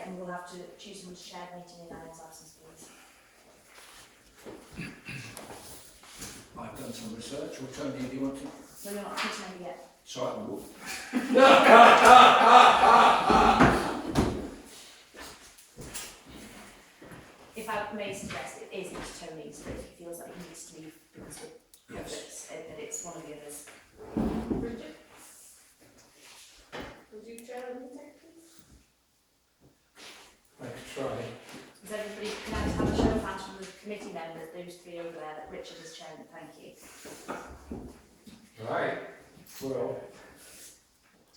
and we'll have to choose someone to chair the meeting in Alan's absence, please. I've done some research, or Tony, do you want to? No, you're not a committee member yet. So I will. If I may suggest, it is Mr. Tony's, but if he feels like he needs to leave because of conflicts, and it's one of the others. Bridget? Would you chair the meeting, please? I could try. Does everybody, can I just have a show of hands from the committee members, those three over there, that Richard is chairman, thank you. Right. Well,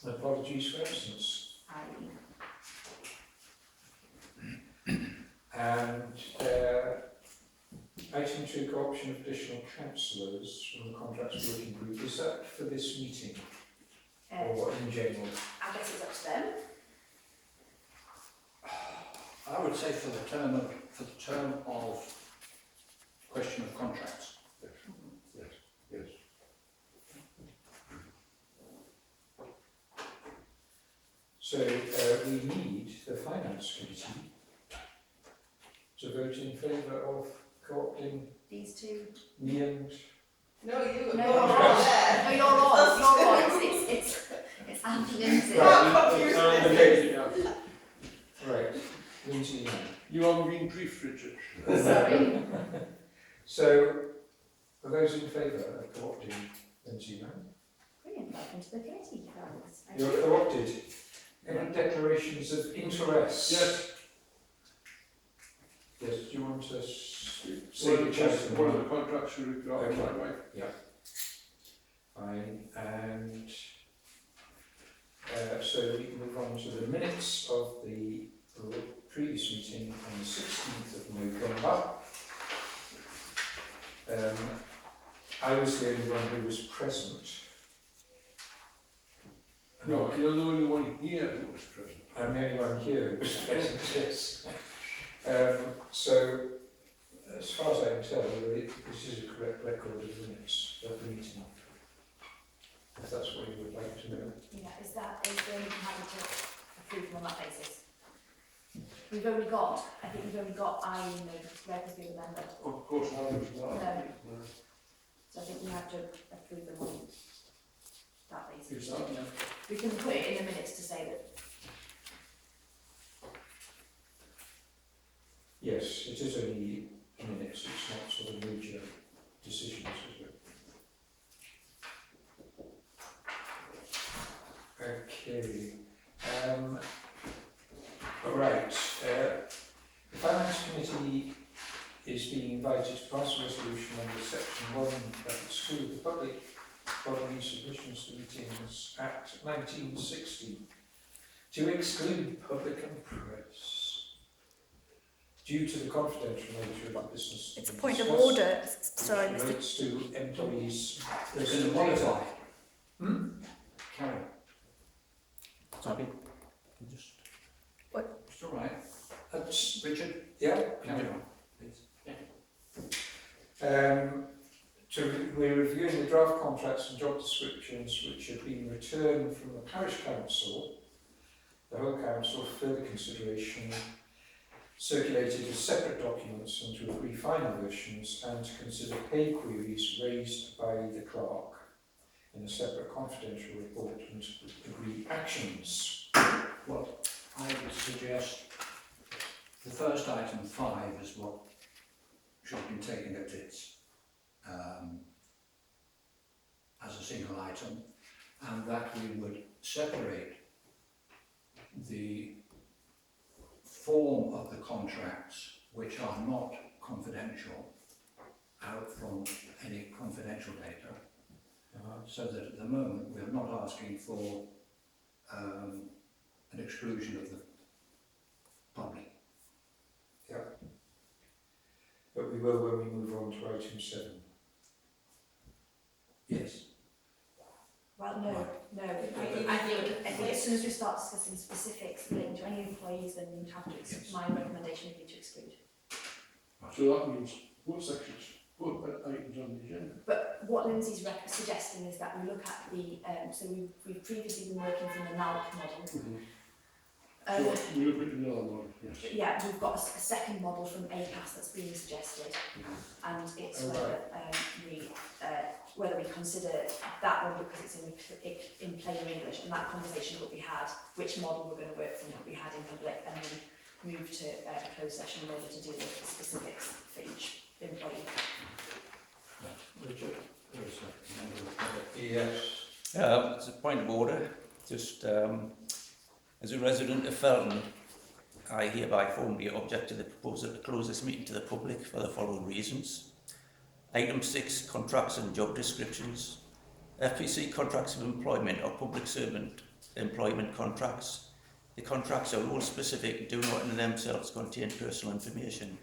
apologies for absence. Irene. And item 2, co-option of additional councillors from the contracts working group. Is that for this meeting or in general? I guess it's up to them. I would say for the term of question of contracts. Yes. So we need the Finance Committee to vote in favour of co-opting These two. me and... No, you. No, you're you're on on. there. No, you're on. It's Anne Lindsay. Right, Lindsay. You are being briefed, Richard. Sorry. So, are those in favour of co-opting Lindsay Young? Brilliant. Welcome to the committee, guys. You're co-opted. Any declarations of interest? Yes. Yes, do you want to say One the of chat? the contracts we got, Okay. right? Fine, and so we can move on to the minutes of the previous meeting on the 16th of November. I was the only one who was present. No, you're the only one here who was present. I'm the only one here who was present, yes. So, as far as I can tell, this is a correct record of the minutes of the meeting. If that's what you would like to know. Yeah, is there only happy to approve them on that basis? We've only got, I think we've only got Irene noticed, where could be a member. Of course, I was not. No. So I think we have to approve them on that basis. Is that? We can put it in the minutes to say that. Yes, it is only minutes, it's not sort of major decisions, is it? Okay. Right. The Finance Committee is being invited to pass a resolution under Section 1 that exclude the public following submissions to meetings Act 1960 to exclude public and press. Due to the confidential nature of the business. It's a point of order. Sorry, Mr. Mr. Relates to employees. They're going to modify. Karen. Sorry. What? It's all right. Richard, Yeah. carry on, please. We're reviewing the draft contracts and job descriptions which have been returned from the Parish Council, the whole council, for further consideration, circulated as separate documents and to agree final versions, and to consider pay queries raised by the Clerk in a separate confidential report and agree actions. Well, I would suggest the first item 5 is what should have been taken at its as a single item, and that we would separate the form of the contracts which are not confidential out from any confidential data, so that at the moment we're not asking for an exclusion of the public. Yeah. But we will when we move on to item 7. Yes. Well, no. I think as soon as we start discussing specifics relating to any employees, then you'd have to, my recommendation would be to exclude. So that means both sections, both items on the agenda. But what Lindsay's suggesting is that we look at the, so we've previously been working from the NALC model, So we'll look at the other model, yes. Yeah, we've got a second model from ACAS that's being suggested, and it's whether we consider that one because it's in plain English, and that conversation will be had, which model we're going to work from will be had in public, and then move to a closed session in order to deal with the specifics for each employee. Richard, there is a member of the public. Yes. It's a point of order. Just as a resident of Felton, I hereby formally object to the proposal to close this meeting to the public for the following reasons. Item 6, contracts and job descriptions. FPC contracts of employment or public servant employment contracts. The contracts are role specific and do not in themselves contain personal information.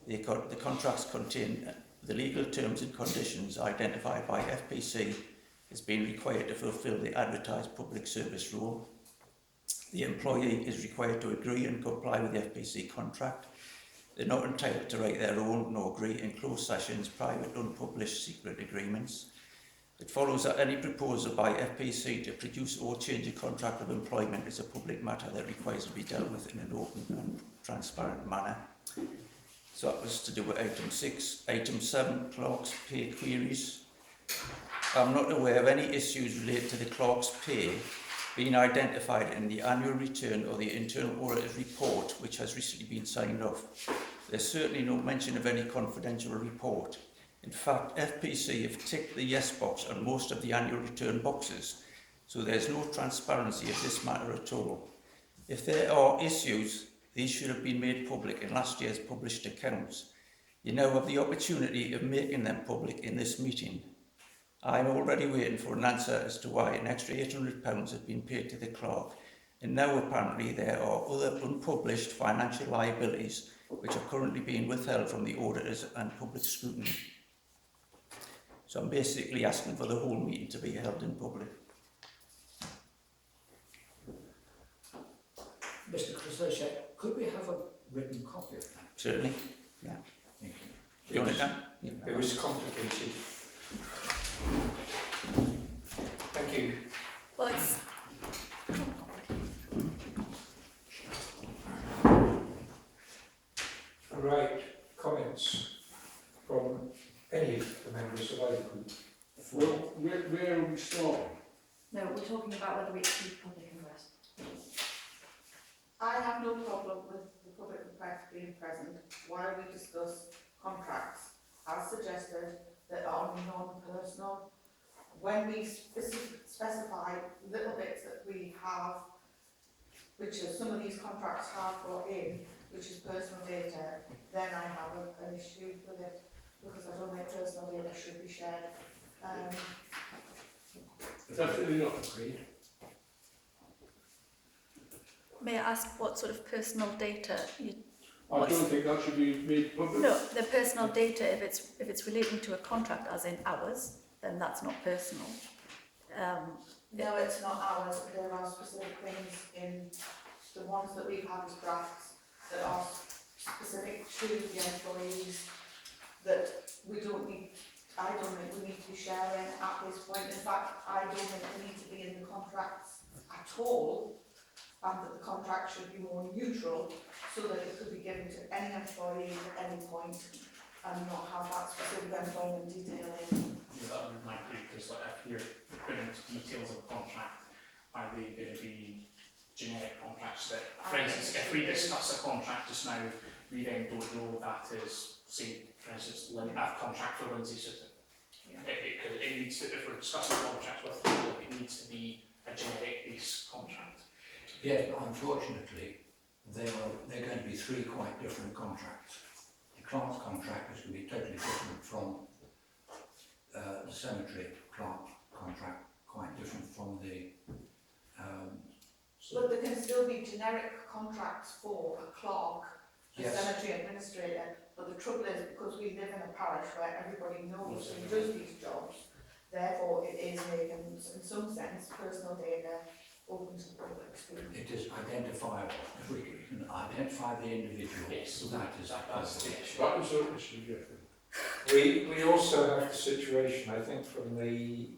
The contracts contain the legal terms and conditions identified by FPC as being required to fulfil the advertised public service role. The employee is required to agree and comply with the FPC contract. They're not entitled to write their own nor agree in closed sessions, private, unpublished, secret agreements. It follows that any proposal by FPC to produce or change a contract of employment is a public matter that requires to be dealt with in an open and transparent manner. So that was to do with item 6. Item 7, clerk's pay queries. I'm not aware of any issues related to the clerk's pay being identified in the annual return or the internal auditor's report, which has recently been signed off. There's certainly no mention of any confidential report. In fact, FPC have ticked the yes box on most of the annual return boxes, so there's no transparency of this matter at all. If there are issues, these should have been made public in last year's published accounts. You now have the opportunity of making them public in this meeting. I'm already waiting for an answer as to why an extra £800 has been paid to the clerk, and now apparently there are other unpublished financial liabilities which are currently being withheld from the auditors and public scrutiny. So I'm basically asking for the whole meeting to be held in public. Mr. Christopher, could we have a written copy of that? Certainly, yeah. Thank you. Do you want it now? Yeah. It was complicated. Thank you. Well, it's Right, comments from any of the members of either group? Well, where are we starting? no, we're talking about whether we exclude public interest. I have no problem with the public and press being present while we discuss contracts, as suggested, that are non-personal. When we specify little bits that we have, which is some of these contracts have brought in, which is personal data, then I have an issue with it, because I don't think personal data should be shared. Definitely not. Agreed. May I ask what sort of personal data you... I don't think that should be made public. No, the personal data, if it's relating to a contract, as in hours, then that's not personal. No, it's not ours. There are specific things in the ones that we've had as drafts that are specific to the employees that we don't need, I don't think we need to be sharing at this point. In fact, I don't think they need to be in the contracts at all, and that the contract should be more neutral so that it could be given to any employee at any point and not have that specific employment detail in. Yeah, that might be because like if you're putting details of a contract, are they going to be generic contracts that, for instance, if we discuss a contract just now, we then don't know that is, say, for instance, a contract for Lindsay Sutton. Yeah. Because it needs to, if we're discussing a contract with people, it needs to be a generic based contract. Yes, but unfortunately, they're going to be three quite different contracts. The clerk's contract is going to be totally different from the cemetery clerk contract, quite different from the... But there can still be generic contracts for a clerk, a Yes. cemetery administrator, but the trouble is, because we live in a parish where everybody knows who does these jobs, therefore it is making, in some sense, personal data open to the public. It is identifiable. If we can identify the individual, Yes, that is that's the issue. That was an issue, yeah. We also have the situation, I think, from the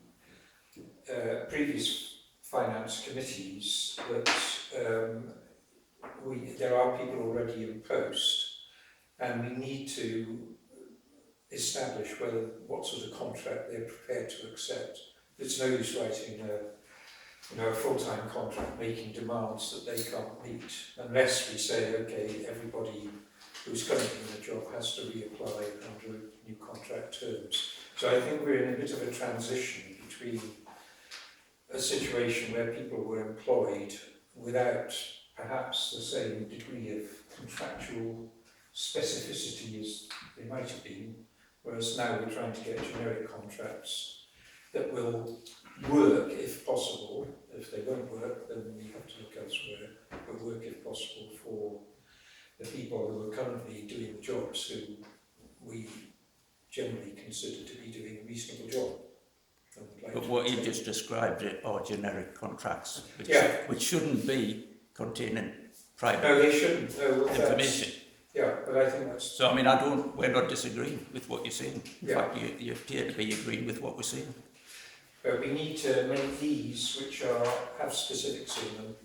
previous finance committees that there are people already in post, and we need to establish what sort of contract they're prepared to accept. It's no use writing a full-time contract making demands that they can't meet, unless we say, okay, everybody who's currently in the job has to reapply under new contract terms. So I think we're in a bit of a transition between a situation where people were employed without perhaps the same degree of contractual specificity as they might have been, whereas now we're trying to get generic contracts that will work if possible. If they won't work, then we have to look elsewhere, but work if possible for the people who are currently doing the jobs who we generally consider to be doing a reasonable job. But what you've just described are generic contracts, which shouldn't be containing private No, they shouldn't. No, well, information. Yeah, but I think that's... So, I mean, we're not disagreeing with what you're saying. In fact, you appear to be agreeing with what we're saying. But we need to make these, which have specifics in them,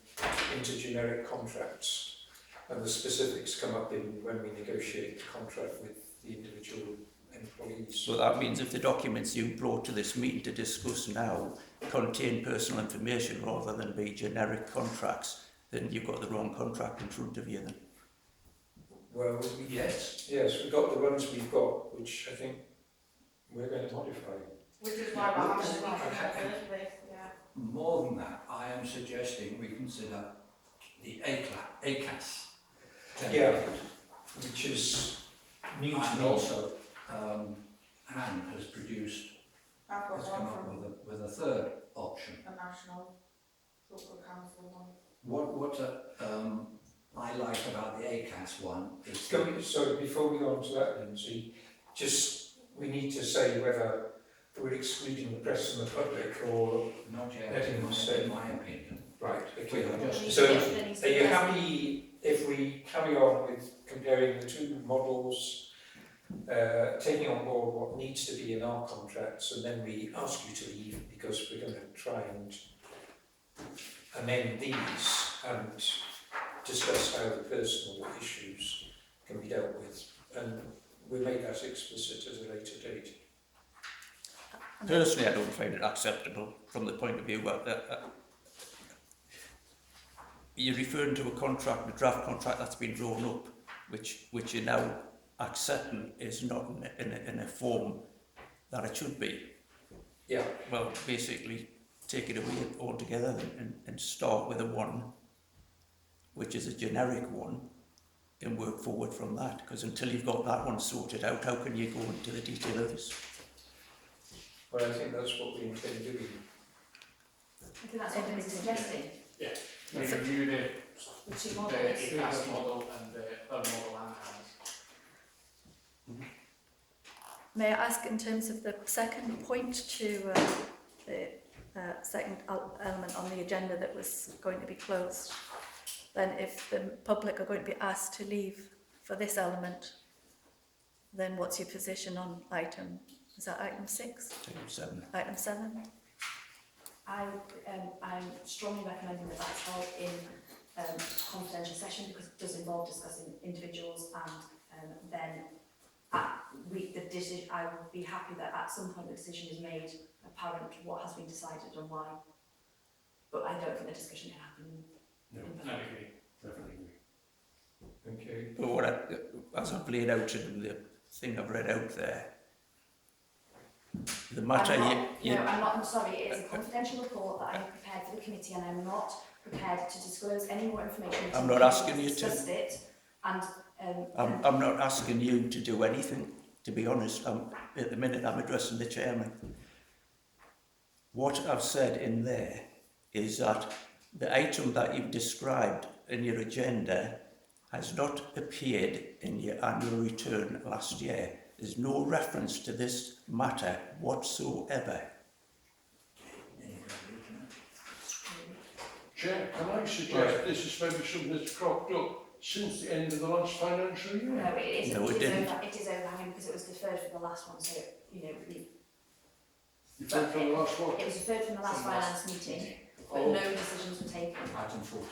into generic contracts. And the specifics come up when we negotiate the contract with the individual employees. So that means if the documents you brought to this meeting to discuss now contain personal information rather than be generic contracts, then you've got the wrong contract in front of you then. Well, yes, we've got the ones we've got, which I think we're going to modify. Which is why we're having to first place, yeah. More than that, I am suggesting we consider the ACAS template. Yeah, which is new to And me. also, Anne has produced, I've got has come up one from with a third option. the National Local Council one. What I like about the ACAS one is Sorry, before we go on to that, Lindsay, we need to say whether we're excluding the press and the public or... not yet, letting them stay. in my opinion. Right, okay. We are just So, are you happy if we carry on with comparing the two models, taking on board what needs to be in our contracts, and then we ask you to leave because we're going to try and amend these and discuss how the personal issues can be dealt with, and we'll make that explicit at a later date. Personally, I don't find it acceptable from the point of view that you're referring to a contract, a draft contract that's been drawn up, which you're now accepting is not in a form that it should be. Yeah. Well, basically, take it away altogether and start with a one, which is a generic one, and work forward from that. Because until you've got that one sorted out, how can you go into the detail of this? Well, I think that's what we intend doing. I think that's what we're suggesting. We review The two the models. ACAS model and the other model and May I ask, in terms of the second point to the second element on the agenda that was going to be closed, then if the public are going to be asked to leave for this element, then what's your position on item, is that item 6? Item 7. Item 7? I'm strongly recommending that that's held in confidential session because it does involve discussing individuals, and then I would be happy that at some point the decision is made apparent what has been decided and why. But I don't think the discussion can happen. No, I agree. definitely agree. Okay. But as I've laid out in the thing I've read out there, the matter I'm sorry, it is a confidential report that I have prepared for the committee, and I'm not prepared to disclose any more information. I'm not asking you to. Discussed it, and I'm not asking you to do anything, to be honest. At the minute I'm addressing the chairman. What I've said in there is that the item that you've described in your agenda has not appeared in your annual return last year. There's no reference to this matter whatsoever. Chair, can I suggest this is maybe something that's cropped up since the end of the last financial year? no, it is. No, it didn't. It is overhanging because it was deferred from the last one. So we You took from the last one? it was deferred from the last finance meeting, but no decisions were taken. Item 14.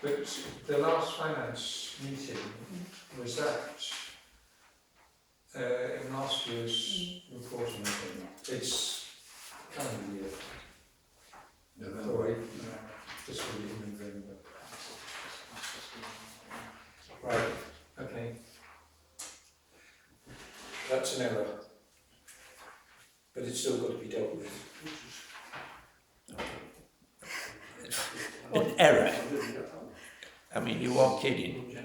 But the last finance meeting, was that in last year's reporting meeting? It's calendar year. Sorry, just for the November. Right, okay. That's an error. But it's still got to be dealt with. An error? I mean, you are kidding.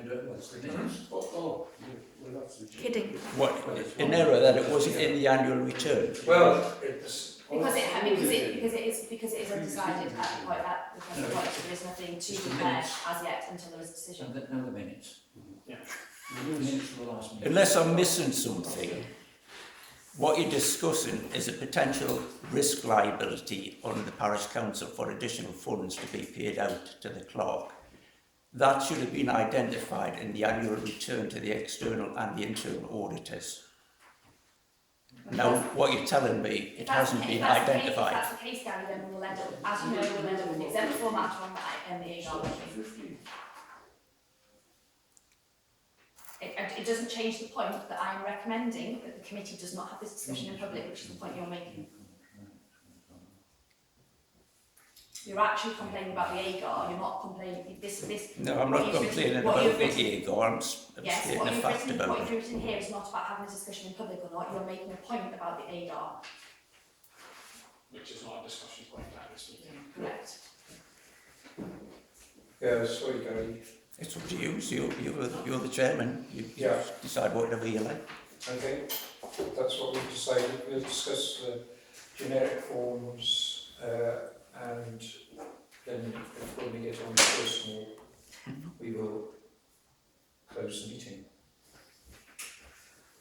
Kidding. What, an error that it wasn't in the annual return? Well, it's... Because it is undecided at the present point, so there is nothing to declare as yet until there is a decision. And the minutes. Yeah. The minutes for the last meeting. Unless I'm missing something, what you're discussing is a potential risk liability on the Parish Council for additional funds to be paid out to the clerk. That should have been identified in the annual return to the external and the internal auditors. Now, what you're telling me, it hasn't been identified. If that's the case, Gary, then we'll end up, as you know, we'll end up with the exempt format on the AGAR. It doesn't change the point that I'm recommending that the committee does not have this discussion in public, which is the point you're making. You're actually complaining about the AGAR, you're not complaining, this... No, I'm not complaining about the AGAR, I'm stating a fact about what it. you've written here is not about having a discussion in public or not, you're making a point about the AGAR. Which is not a discussion point at this meeting. Correct. Yeah, sorry, Gary. It's up to you, so you're the chairman, you Yeah. decide whatever you like. Okay, that's what we've decided. We'll discuss the generic forms and then when we get on to personal, we will close the meeting.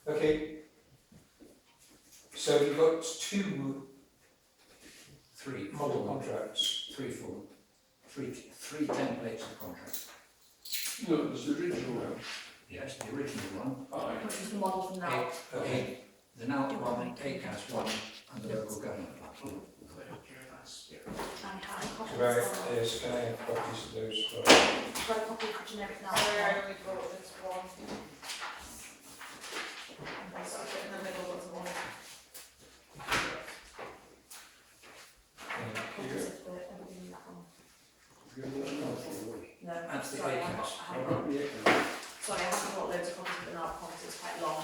Okay, so we've got three model contracts. Three templates of contracts. No, there's the original one. Yes, the original one. Aye. Which is the model from now. Okay. The now one, ACAS one, and the local government one. And have a copy Right, of the yes, can I have copies of those? got a copy of the generic now. Sorry, I only brought this one. I sort of put in the middle of the one. Thank Copies you. of the everything in that one. No, That's the sorry, I ACAS. haven't. Sorry, I haven't brought loads of copies of the NARC forms, it's quite long,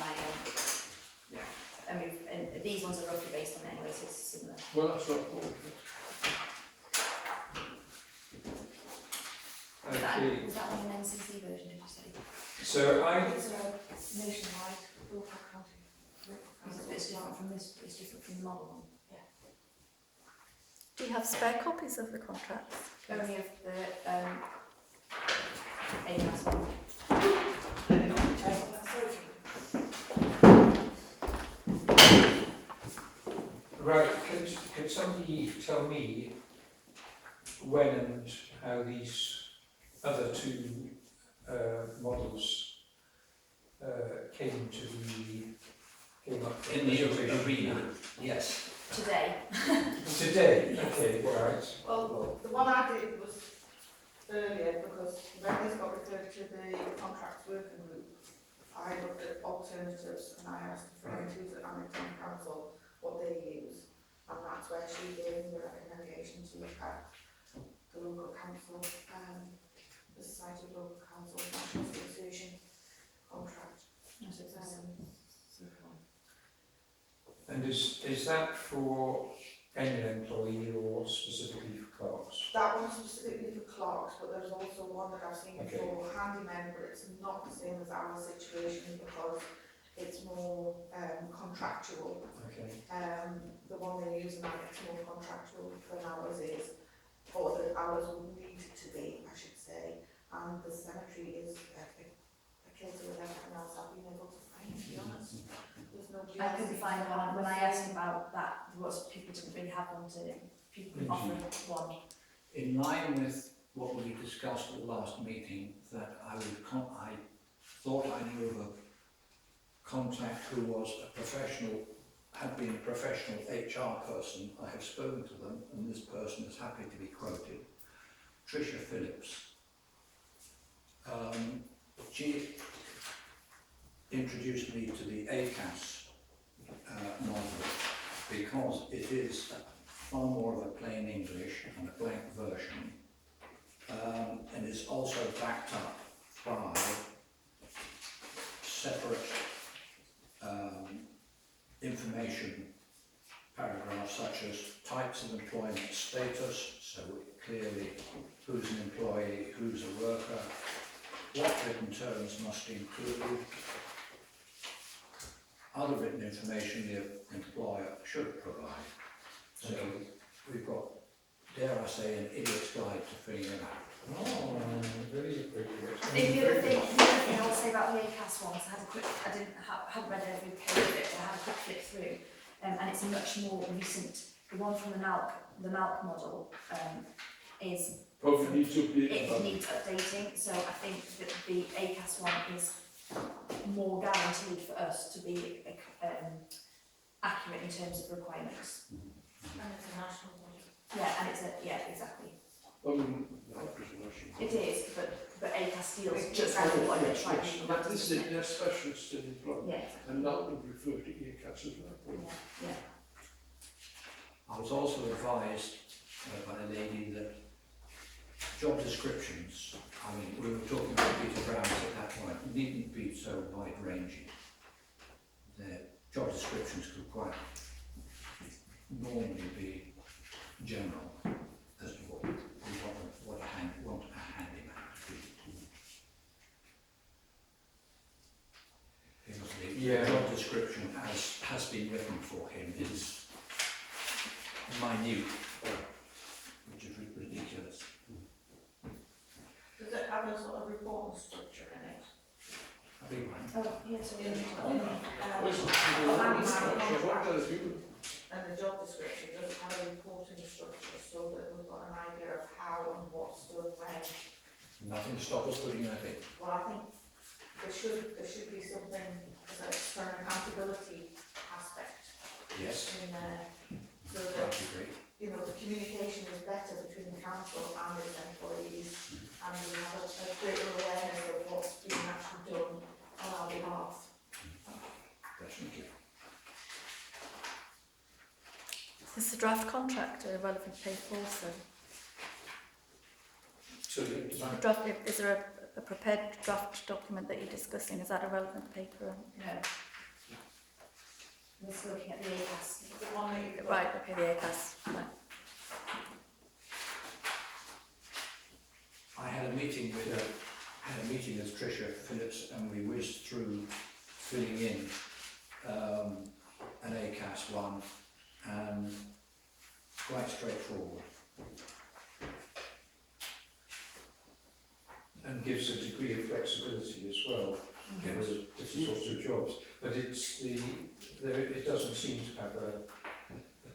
and these ones are roughly based on it anyway, so it's similar. Well, that's not all. Okay, Was that one an NCC version, did you say? so It's a nationwide, local county. It's different from this, but it's different from the model one. Do you have spare copies of the contracts? Only of the AMAS one. right, could somebody tell me when and how these other two models came up In the arena, yes. Today. today? Okay, right. Well, the one I did was earlier because when this got referred to the contracts working group, I looked at alternatives and I asked the friend who's at Parish Council what they use, and that's where she gave me the recommendation to look at the local council, the Society of Local Councils National Association contract. And is that for any employee or specifically for clerks? That one's specifically for clerks, but there's also one that I've seen Okay. for handymen, but it's not the same as our situation because it's more contractual. Okay. The one they're using now, it's more contractual than ours is, or that ours would need to be, I should say. And the cemetery is a case with everything else I've been able to find, to be honest. There's no I couldn't find one. When I asked about that, people didn't really have one to, people could offer one. In line with what we discussed at the last meeting, that I thought I knew of a contact who was a professional, had been a professional HR person. I have spoken to them, and this person is happy to be quoted. Tricia Phillips She introduced me to the ACAS model because it is far more of a plain English and a blank version, and is also backed up by separate information paragraphs such as types of employment status, so clearly who's an employee, who's a worker, what written terms must include, other written information the employer should provide. So we've got, dare I say, an idiot's guide to filling it out. Oh, very appropriate. I think the other thing I'll say about the ACAS one, 'cause I haven't read every page of it, but I had a quick flick through, and it's a much more recent. The one from the NALC model is Probably needs to be. it needs updating. So I think that the ACAS one is more guaranteed for us to be accurate in terms of requirements. And it's a national body. Yeah, and exactly. I mean, that was an issue. It is, but ACAS deals just as what they're trying to do. This is their specialist in employment, Yeah, and that would refer to ECAS as well. yeah. I was also advised by a lady that job descriptions, I mean, we were talking about Peter Brown's at that point, needn't be so wide-ranging. Their job descriptions could quite normally be general as to what we want a handyman to be. Because the job description has been written for him is minute, which is ridiculous. Does it have a sort of reporting structure in it? A big one. Oh, yes, In What does you? and the job description, does it have a reporting structure so that we've got an idea of how and what's done when? Nothing to stop us putting that in. Well, I think there should be something for an accountability aspect Yes, in there, so I that, agree. you know, the communication is better between the council and its employees, and we have a greater awareness of what's being actually done on our behalf. Definitely. Is the draft contract a relevant paper also? So Is there a prepared draft document that you're discussing? Is that a relevant paper? No. We're still looking at the ACAS. The one that you've got. Right, okay, the ACAS. Right. I had a meeting with Tricia Phillips, and we whizzed through filling in an ACAS one, and quite straightforward. and gives a degree of flexibility as well for the different sorts of jobs. But it doesn't seem to have a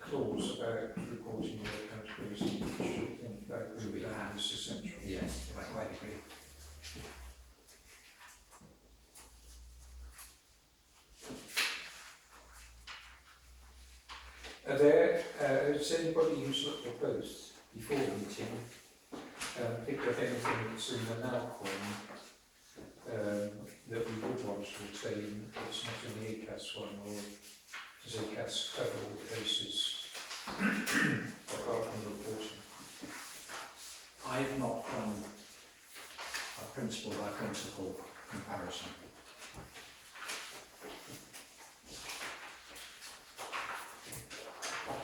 clause about reporting your accountability, which I think that really is essential. Yes, I quite agree. Has anybody who's looked at both before the meeting picked up anything that's in the NALC one that we would want to retain that's not in the ACAS one, or does ACAS cover all the cases apart from reporting? I've not done a principle by principle comparison.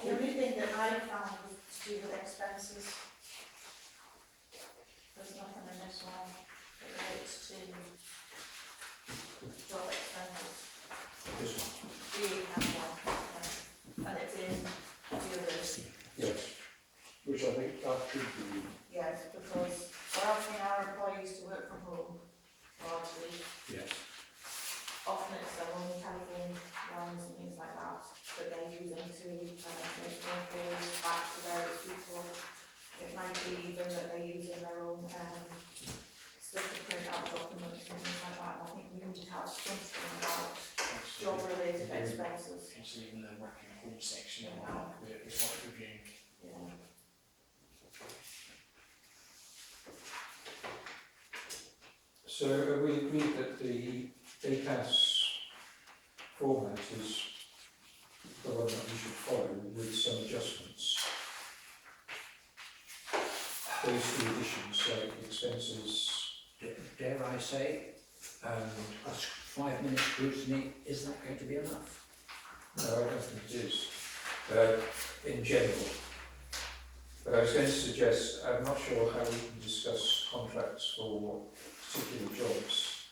The only thing that I found was to do with expenses. There's nothing in this one that relates to job expenses. This one. We have one, and it's in the others. Yes. Which I think that should be. Yes, because we're asking our employees to work from home largely. Yes. Often Often it's their own telephone lines and things like that they're using to make phone calls back to various people. It might be even that they're using their own stuff to print out documents and things like that. And I think we need to have something about job-related expenses. Potentially even the working at home section of the work reviewing. Yeah. So we agreed that the ACAS format is the one that we should follow with some adjustments. Those two additions, like expenses Dare I say, and, a 5 minute scrutiny, is that going to be enough? no, I don't think it is, in general. But I was going to suggest, I'm not sure how we can discuss contracts for particular jobs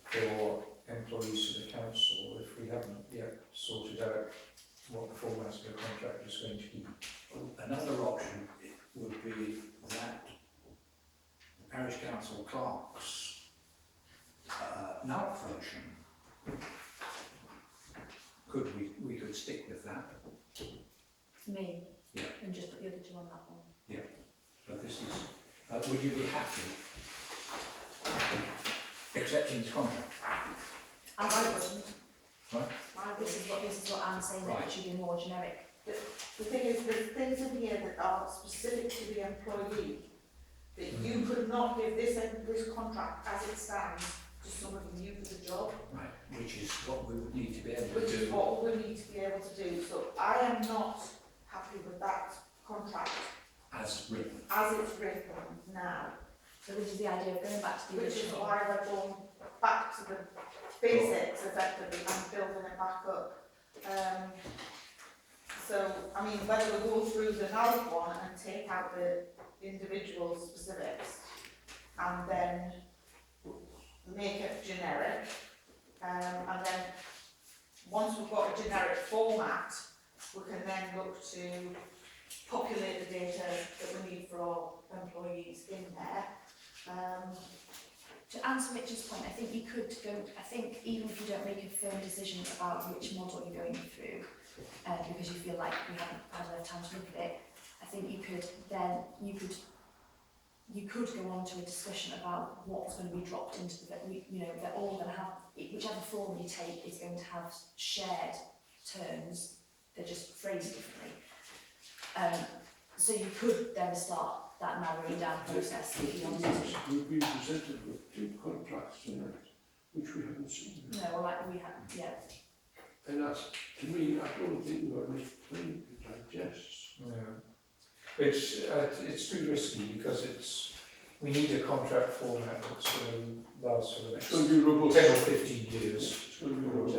for employees of the council if we haven't yet sorted out what the format of the contract is going to be. Another option would be that the Parish Council clerk's NALC function, we could stick with that. Me. Yeah. And just put the other two on that one. But this is, would you be happy accepting this contract? And I wouldn't. Right. This is what I'm saying, that Right. it should be more generic. The thing is, there's things in here that are specific to the employee, that you could not give this contract as it stands to somebody new for the job, Right, which is what we would need to be able to which is do. what we need to be able to do. So I am not happy with that contract As written. as it's written now, So this is the idea of going back to the which is original. why we're going back to the basics effectively and building it back up. So, I mean, whether we go through the NALC one and take out the individual specifics and then make it generic, and then once we've got a generic format, we can then look to populate the data that we need for our employees in there. To answer Richard's point, I think you could go, I think even if you don't make a firm decision about which model you're going through, because you feel like you haven't had enough time to look at it, I think you could go on to a discussion about what's going to be dropped into the, they're all going to have, whichever form you take is going to have shared terms, they're just phrased differently. So you could then start that narrowing down process if you wanted to. We've been presented with 2 contracts tonight, which we haven't seen. No, like we have, yeah. And that's, to me, I don't think we've got enough time to digest. no. It's too risky because we need a contract format that's going to last for the It's next going to be robust. 10 or 15 years. It's going to be or robust.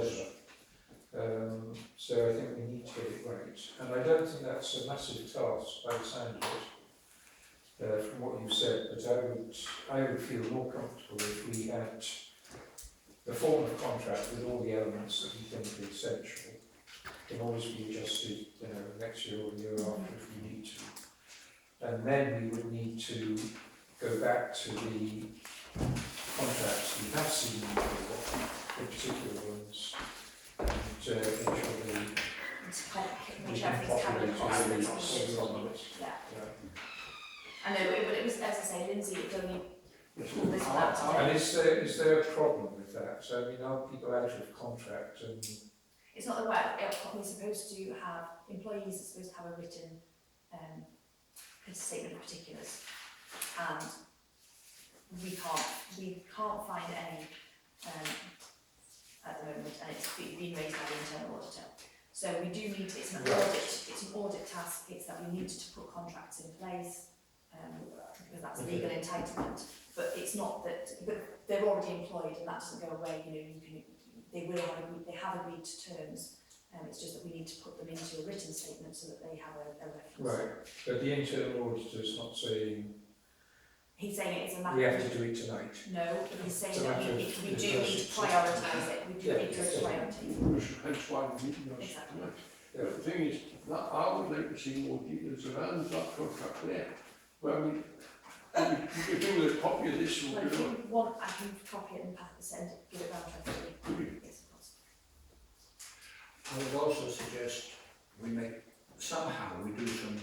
whatever. So I think we need to get it right. And I don't think that's a massive task by the sound of it, from what you've said, but I would feel more comfortable if we had the form of contract with all the elements that we think are essential. Can always be adjusted, next year or the year after if we need to. And then we would need to go back to the contracts we have seen before, the particular ones, and make sure Which everything's covered in the boxes. Yeah. yeah. I know, but it was, as I say, Lindsay, it's only Yes. pulled this one out today. And is there a problem with that? So I mean, are people out of contract and It's not the way, we're supposed to have, employees are supposed to have a written statement of particulars. And we can't find any at the moment, and it's been raised by the internal auditor. So we do need to, it's an audit task, it's that we need to put contracts in place, because that's a legal entitlement. But it's not that, but they're already employed and that doesn't go away, they have agreed to terms. It's just that we need to put them into a written statement so that they have a reference. right? But the internal auditor's not saying He's saying it is a matter we have of, to do it tonight. no, he's saying It's a that matter of we do the need to process. prioritise it, we do Yeah, need to yeah. priority. Hence why we're meeting us Exactly. tonight. But the thing is, that I would like to see more details around that contract there. Well, I mean, you could do with a copy of this, Well, or, if you want, I can copy it and give it round to everybody. Yes, of course. I would also suggest we do some.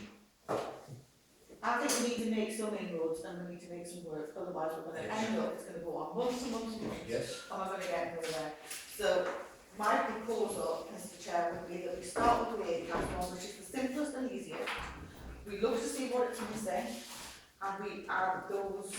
I think we need to make some inroads and we need to make some work, otherwise we're going to end up, it's going to go on months and months and months. Yes. And we're going to get nowhere. So my proposal, Mr Chair, would be that we start with the ACAS one, which is the simplest and easiest. We look to see what it's missing and we add those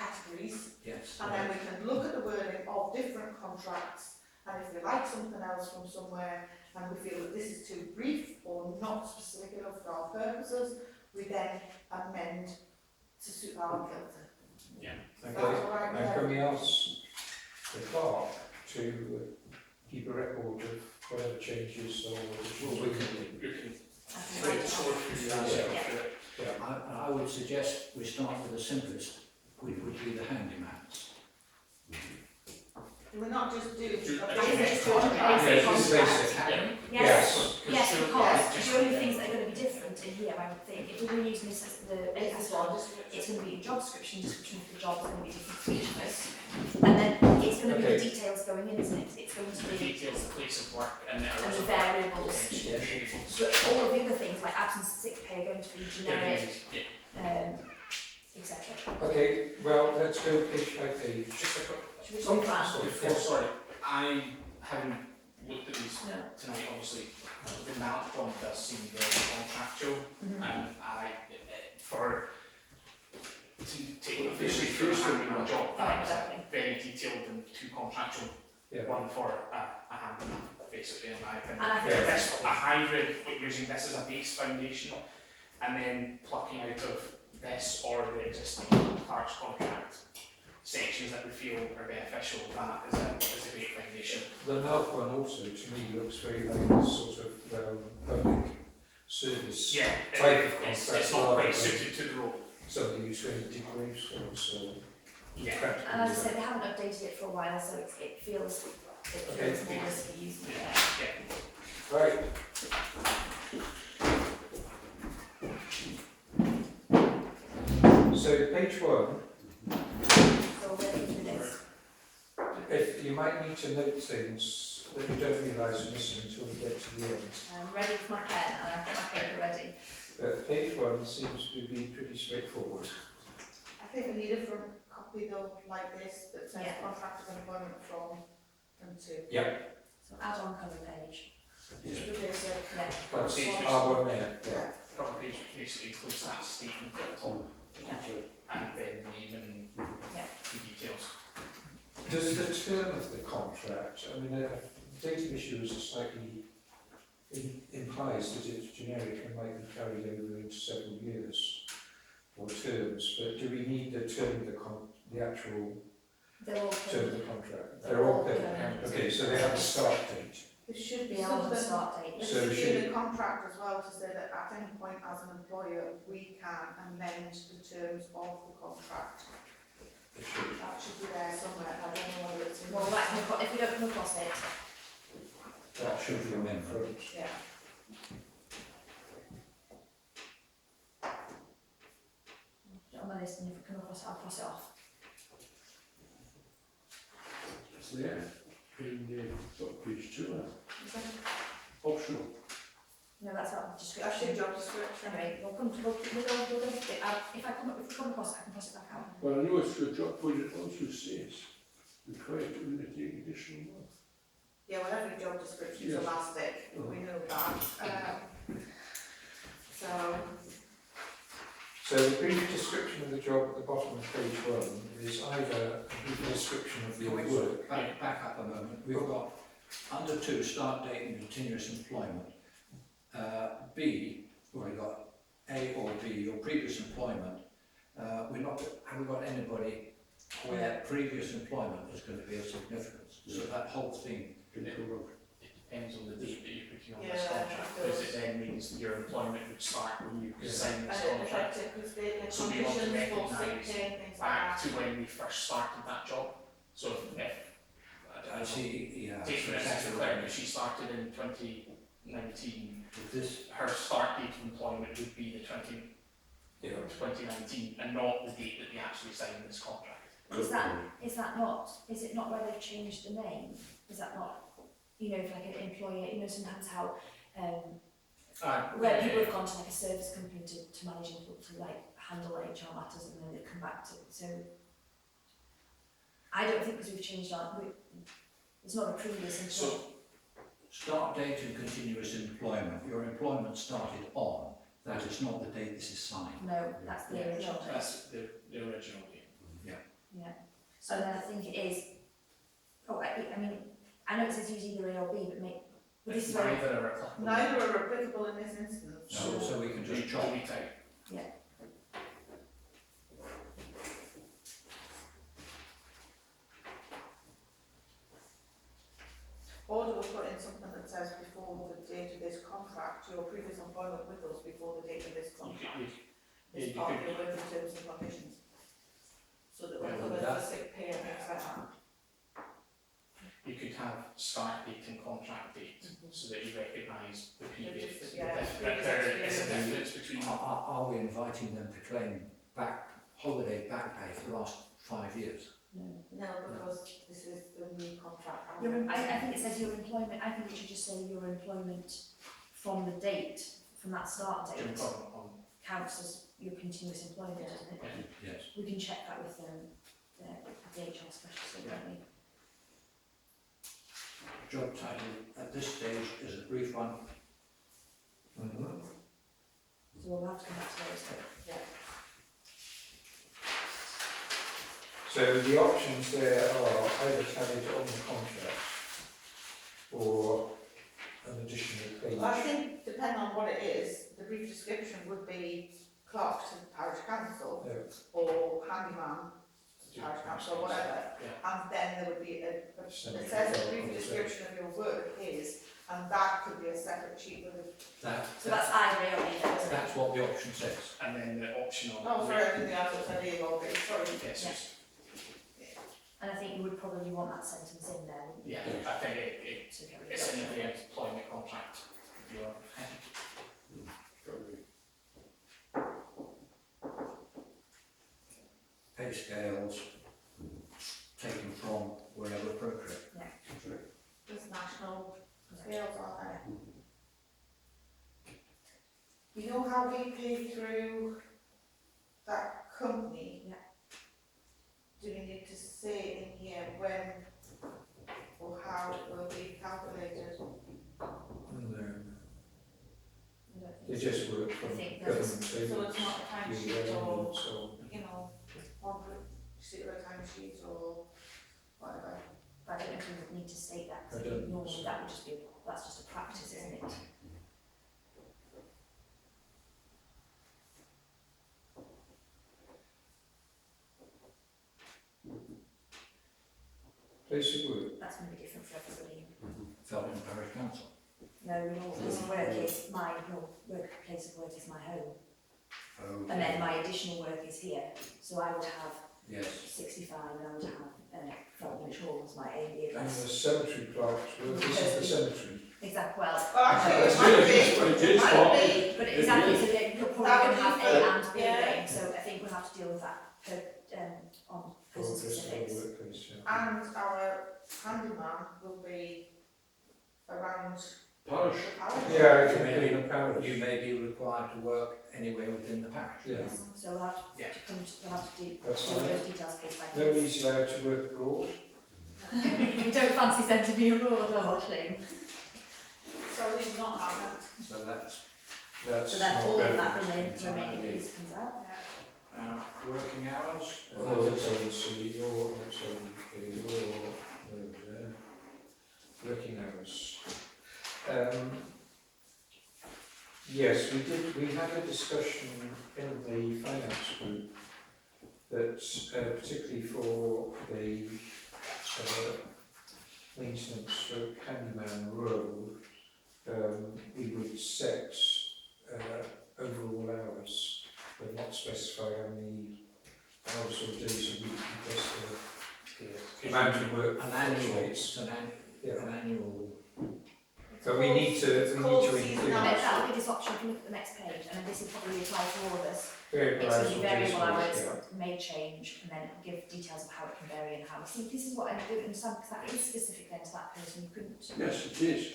categories, Yes. and then we can look at the wording of different contracts, and if we like something else from somewhere, and we feel that this is too brief or not specific enough for our purposes, we then amend to suit our filter. Yeah. That's Okay, all right with and can everyone? we ask the clerk to keep a record of whatever changes or additional We we can, can we can I think create a that's- sort through the answer to it. I would suggest we start with the simplest, which would be the handymans. Do we not just do Do a a basic basic contract? contract. Yeah, it's Contract. basic. Yes, Yes. yes, So- because the only things that are going to be different in here, I would think, if we're going to use this as the It's ACAS the one, job it's description. going to be a job description of the job is going to be different for each of us. And then it's going to be the Okay. details going in, isn't it? It's going to The be, details, the place of work, and the and hours the of work. variables. But all of the other things like absence, sick pay are going to be generic, etc. Okay, well, let's go page by page. Just a quick, Should we go back? before, sorry, I haven't looked at these No. tonight, obviously, the amount one does seem very contractual, and I, for, to take officially through a handyman job, Oh, that's exactly. very detailed and too contractual, Yeah. one for a handyman, basically, in my opinion. And I think This, a hybrid, but using this as a base foundation, and then plucking out of this or the existing clerk's contract sections that we feel are beneficial, that is a great foundation. The NALP one also, to me, looks very like a sort of public service. Yeah, Type of it's contract not rather quite than- suited to the role. Somebody who's going to dig graves for, so Yeah. practical. And as I said, they haven't updated it for a while, so it feels Okay. more risky using it there. Yeah. Right. So page one, So we're into this. if you might need to note things that you don't realise are missing until we get to the end. I'm ready with my pen and I've got my paper ready. But page one seems to be pretty straightforward. I think we need a front copy though, like this, that says Yeah. contract of employment from and to. So add on cover page. Just the basic. Yeah. That's Page our one there. Yeah. Cover page basically includes that statement at the top, and then the name and Yeah. the details. Does the term of the contract, I mean, data issues slightly implies that it's generic and might be carried over into several years or terms, but do we need the term of the actual They're all term of covered. the contract? They're all covered. Permanent. Okay, so they have a start date. There should be They are on the something, start date. there So should be should- in the contract as well to say that at any point as an employer, we can amend the terms of the contract. They should. That should be there somewhere, I don't know whether it's in. Well, if we don't come across it, That should be on the Amendment. front. Yeah. on my list, and if we come across it, I'll cross it off. It's there, in sort of page 2, Is that- optional. No, that's not That's description. your job description. Anyway, we'll come, if we come across it, I can cross it back out. Well, I know it's your job, but it also says required to undertake additional work. Yeah, well, every job description is Yes. elastic, we know that. So, So the brief description of the job at the bottom of page one is either a brief description of the work. Back up a moment, we've got under 2, start date and continuous employment. B, we've got A or B, your previous employment. Have we got anybody where previous employment is going to be of significance? So that whole thing, Can go wrong. Depends on the date that you're putting on Yeah, this contract, it because does. it then means your employment would start when you Yeah. sign this and contract. effective, because the So we want to conditions for sick recognise pay and things like Back that. to when we first started that job, so if, I don't I know, see, yeah. take for instance, exactly Claire, right. if she started in 2019, With this, her start date of employment would be the 2019, and not the date that they actually signed this contract. Is it not where they've changed the name? Is that not, if like an employer, sometimes how, where people have gone to like a service company to manage and to like handle HR matters and then they come back to, so I don't think because we've changed it's not a previous employee. So, start date and continuous employment, your employment started on, that is not the date this is signed. No, that's the original. that's the original date. Yeah. So then I think it is. Oh, I mean, I know it says use either A or B, but this is where. Neither are applicable. Neither are applicable in this instance. So we can just chop. Delete out. Or do we put in something that says before the date of this contract, your previous employment with us before the date of this contract is part of your working terms and conditions? So that we're covered for sick pay and things like that. You could have start date and contract date, so that you recognise the previous, Yeah, that previous there is a experience. difference between. Are we inviting them to claim holiday back pay for the last 5 years? No. No, because this is the new contract. I think it says your employment. I think it should just say your employment from the date, from that start date, counts as your continuous employment, doesn't it? Yes. We can check that with the HR specialist, don't we? Job title at this stage is a brief one. Mm-hmm. So we'll have to come back to those. Yeah. So the options there are either carried on the contract or an additional page. I think, depending on what it is, the brief description would be clerk to the parish council or handyman to the parish council or whatever. And then there would be it says a brief description of your work is, and that could be a separate sheet with a. So that's either A or B, then, isn't it? That's what the option says. And then the option on. Oh, sorry, I didn't answer that A or B, sorry. Yes, Yeah. And I think you would probably want that sentence in there, wouldn't you? yeah, I think To get rid of it's it. in the employment contract, if you are. Pay scales taken from wherever appropriate. There's national scales, aren't there? You know how we pay through that company? Yeah. Do we need to say in here when or how it will be calculated? No, they just work from I think government that's- So it's payments, not a timesheet or, and so you know, one particular timesheet or whatever. But I don't know if we would need to state that, I because don't think normally so. that would just be, that's just a practice, isn't it? place of work. That's going to be different for everybody. Felton Parish Council. No, your place of work is your workplace of work is my home. Okay. And then my additional work is here. So I would have Yes. 65 and I would have Felton Hall as my A And address. the cemetery clerk's work, this is the cemetery. Exactly, well, Well, actually, it might be. It is Might part- be. but exactly, so you're probably That going would to have be A fair. and B Yeah. again, so I think we'll have to deal with that on person specifics. Workplace, yeah. And our handyman will be around Parish. the parish. Yeah, it You can may, be in a parish. you may be required to work anywhere within the parish. Yeah. So we'll have Yeah. to come to, we'll have to do That's all fine. those details case by case. Nobody's allowed to work abroad. We don't fancy sending me abroad, or shame. So he's not having. So that's That's So then not all of very that good. remaining piece comes out. working hours. Oh, that's obviously your, working hours. Yes, we had a discussion in the finance group that particularly for the maintenance stroke handyman role, we would set overall hours, but not specify how many hours or days a week, because the amount of work An annual, fluctuates. Yeah. an annual. So we need to include That'll be this option if you look at the next page, and then this will probably apply to all of us. variable It's hours going to or be days variable a week, hours, yeah. may change, and then give details of how it can vary and how. See, this is what I don't understand, because that is specific then to that person, you couldn't. Yes, it is.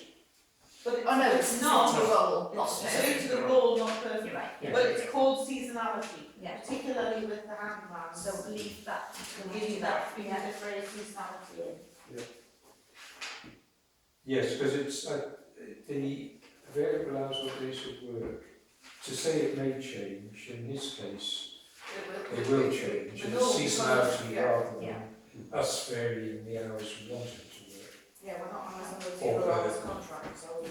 But Oh no, it's not the role, not the It's person. due to the role, not person. You're right, Yeah. But it's called seasonality, yeah. particularly with the handyman. So leave that, We'll we'll give do you that, that, we yeah. need the phrase seasonality in. Yes, because it's the variable hours or days of work, to say it may change, in this case, It will change, and the it's normal seasonality yeah. rather than Yeah. us varying the hours we want it to work. Yeah, we're not on a Or 0 hours contract, so.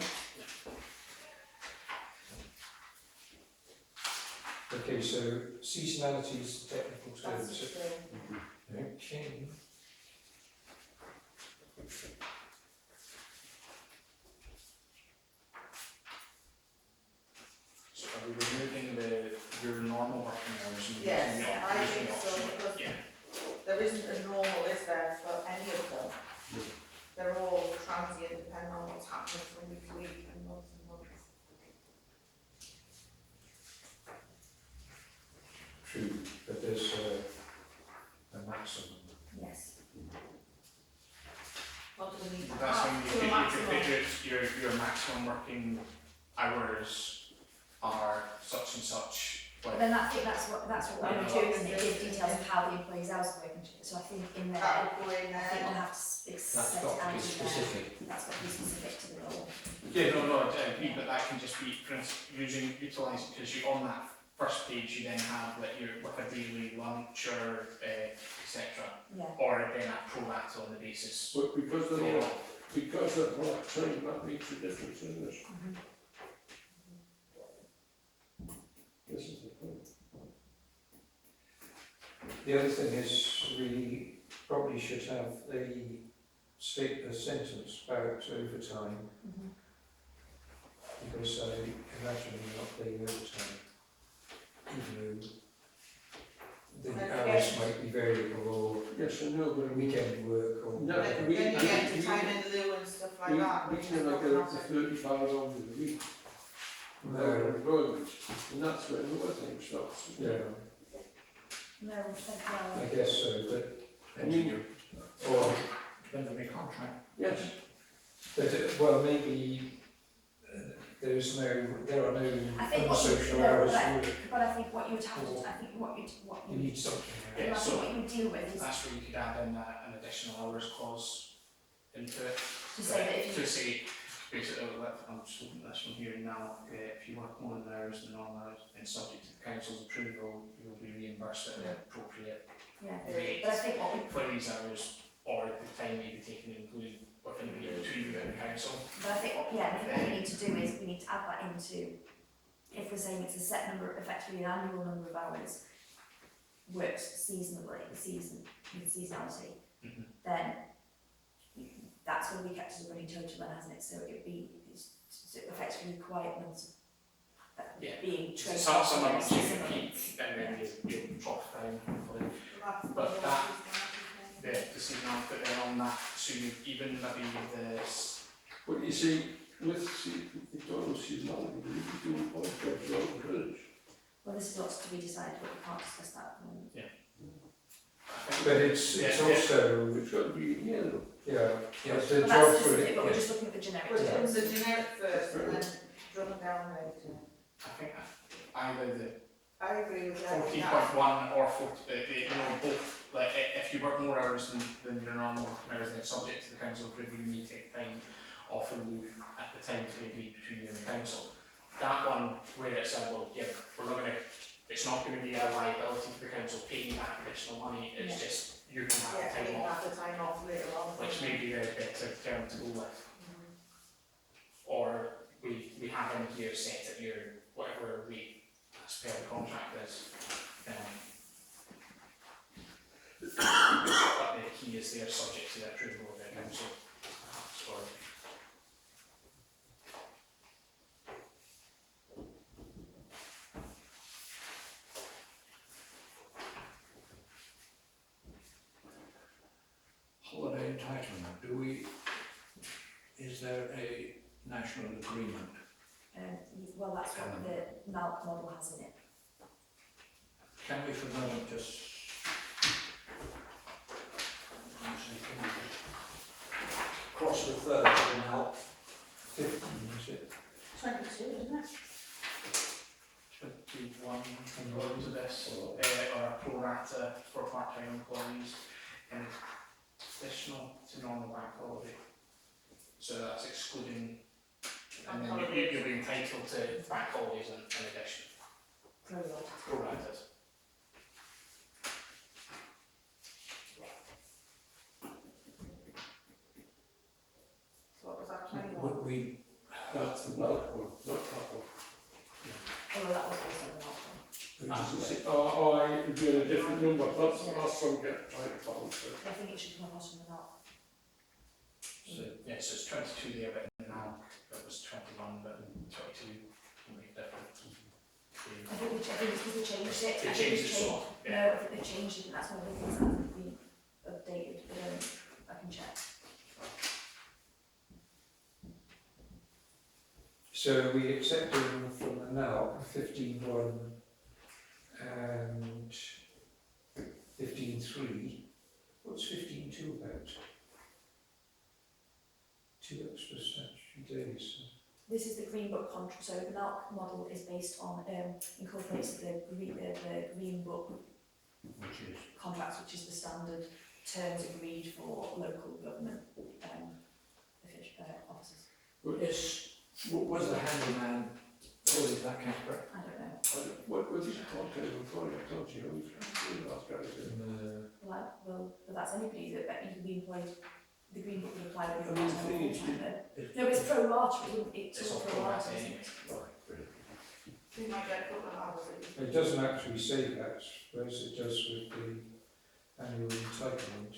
Okay, so seasonality is technical That's terms. just, Okay. So are we removing your normal working hours and Yes, using the I using think the so, option? because Yeah. there isn't a normal, is there, for any of them? They're all transient, depending on what's happening from week to week and month to month. True, but there's a maximum. Yes. What do we need to That's when have you to a think maximum? your maximum working hours are such and such. But Like, then I think that's what we're going to do, isn't it? Give details of how the employees' hours are working. So I think in there, That would go in I think we'll there. have to That's set it got to out be in there. specific. That's got to be specific to the role. yeah, no, I agree, but that can just be, for instance, utilising, because you on that first page, you then have like your with a daily lunch or etc. Yeah. Or then a pro rata on the basis. But because for they're all. not, because they're part time, that makes a difference, doesn't it? Mm-hmm. This is the point. The other thing is we probably should have a sentence about overtime, Mm-hmm. because I imagine we're not paying overtime, even though the hours might be variable or Yes, I know, but weekend work or. No, Then we- then you get we- to time in lieu and stuff like we that, which is never not get up to massive. 35 hours a week. No. Employment, and that's when the thing stops. Yeah, No, thank I guess so, but, I mean, or, Depends on your contract. yes, but, well, maybe there are no I think unsocial hours but work. but I think what you would have to, I think what You you need something. Yeah, I so think what you would deal with is that's where you could add in an additional hours clause into it. to say that if To you, say, basically, I'm just looking at this one here now, if you work more than hours than normal hours, and subject to the council's approval, you will be reimbursed at the appropriate yeah, rate but I think what we, for these hours, or the time may be taken to include within the between you and the council. but I think what, yeah, I think what we need to do is we need to add that into, if we're saying it's a set number, effectively an annual number of hours worked seasonally, with seasonality, Mhm. then that's going to be kept as a running total then, hasn't it? So it'd be effectively quiet months Yeah. being So traced some off of them against you seasonally. peak, and then you drop down, hopefully. That's But the that- whole The signal, but then on that, so you even maybe but you see, with McDonald's seasonality, we could do all jobs around the village. Well, this is lots to be decided, but we can't discuss that at the moment. But it's also, It's got to be, yeah, though. yeah, Yeah. it's the But that's job for specific, it. but we're just looking at the generic We're terms. doing the generic first and then drilling down later. I think either the I agree with that. 14.1 or 40, both, like if you work more hours than your normal working hours, then subject to the council approval, you may take time off and leave at the time to be between you and the council. That one, where it said, well, yeah, it's not going to be a liability to the council paying that additional money, it's Yeah. just you can have Yeah, the you time off, have the time off later on. which may be the better term to go with. Mhm. Or we have in here set at your whatever rate as per the contract is. But the key is they're subject to the approval of the council. So, Holiday entitlement, is there a national agreement? Well, that's what the NALC model has in it. Can we for the moment just cross-refer to the NALC? 15, is it? 22, isn't it? 21 employees of this, or a pro rata for part-time employees, and additional to normal bank holiday. So that's excluding, and then you'll be entitled to bank holidays in addition, Pro rata. pro ratas. we, That's the black one, not that one. Although that was also the last one. It'd be a different number, that's the last one get trying to find, so. I think it should come across from the not. So, yeah, so it's 22 there, but now it was 21, but 22 will make a difference. I think it's because they changed it. They I think changed they've it, so, No, I think they've changed it, and that's one of the things that hasn't been updated, but I can check. So we accepting from the now 15.1 and 15.3. What's 15.2 about? 2 extra statutory days. This is the Green Book contract, so the NALC model is based on, incorporates the Green Book which is, contracts, which is the standard terms agreed for local government officers. was the handyman always that category? I don't know. What was it called, I told you, who's last guy said? Well, but that's anybody that you can be employed. The Green Book would apply I when mean, you're the thing is, No, it's pro rata, it's It's all all pro pro rata, rata isn't anyway. it? We might get a couple of hours at least. It doesn't actually say that, whereas it does with the annual entitlement.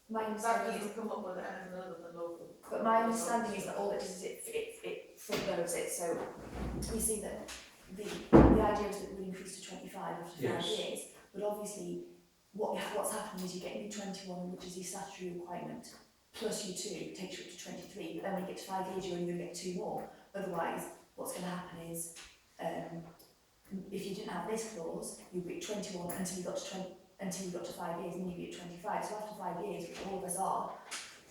My That understanding is, doesn't come up with anything other than local. but my understanding is that all it does is it front loads it, so we see that the idea is that we increase to 25 after 5 Yes. years, but obviously what's happening is you get your 21, which is your statutory requirement, plus your 2 takes you up to 23, but then when you get to 5 years you're only going to get 2 more. Otherwise, what's going to happen is, if you didn't have this clause, you'd be at 21 until you got to 5 years, and then you'd be at 25. So after 5 years, which all of us are,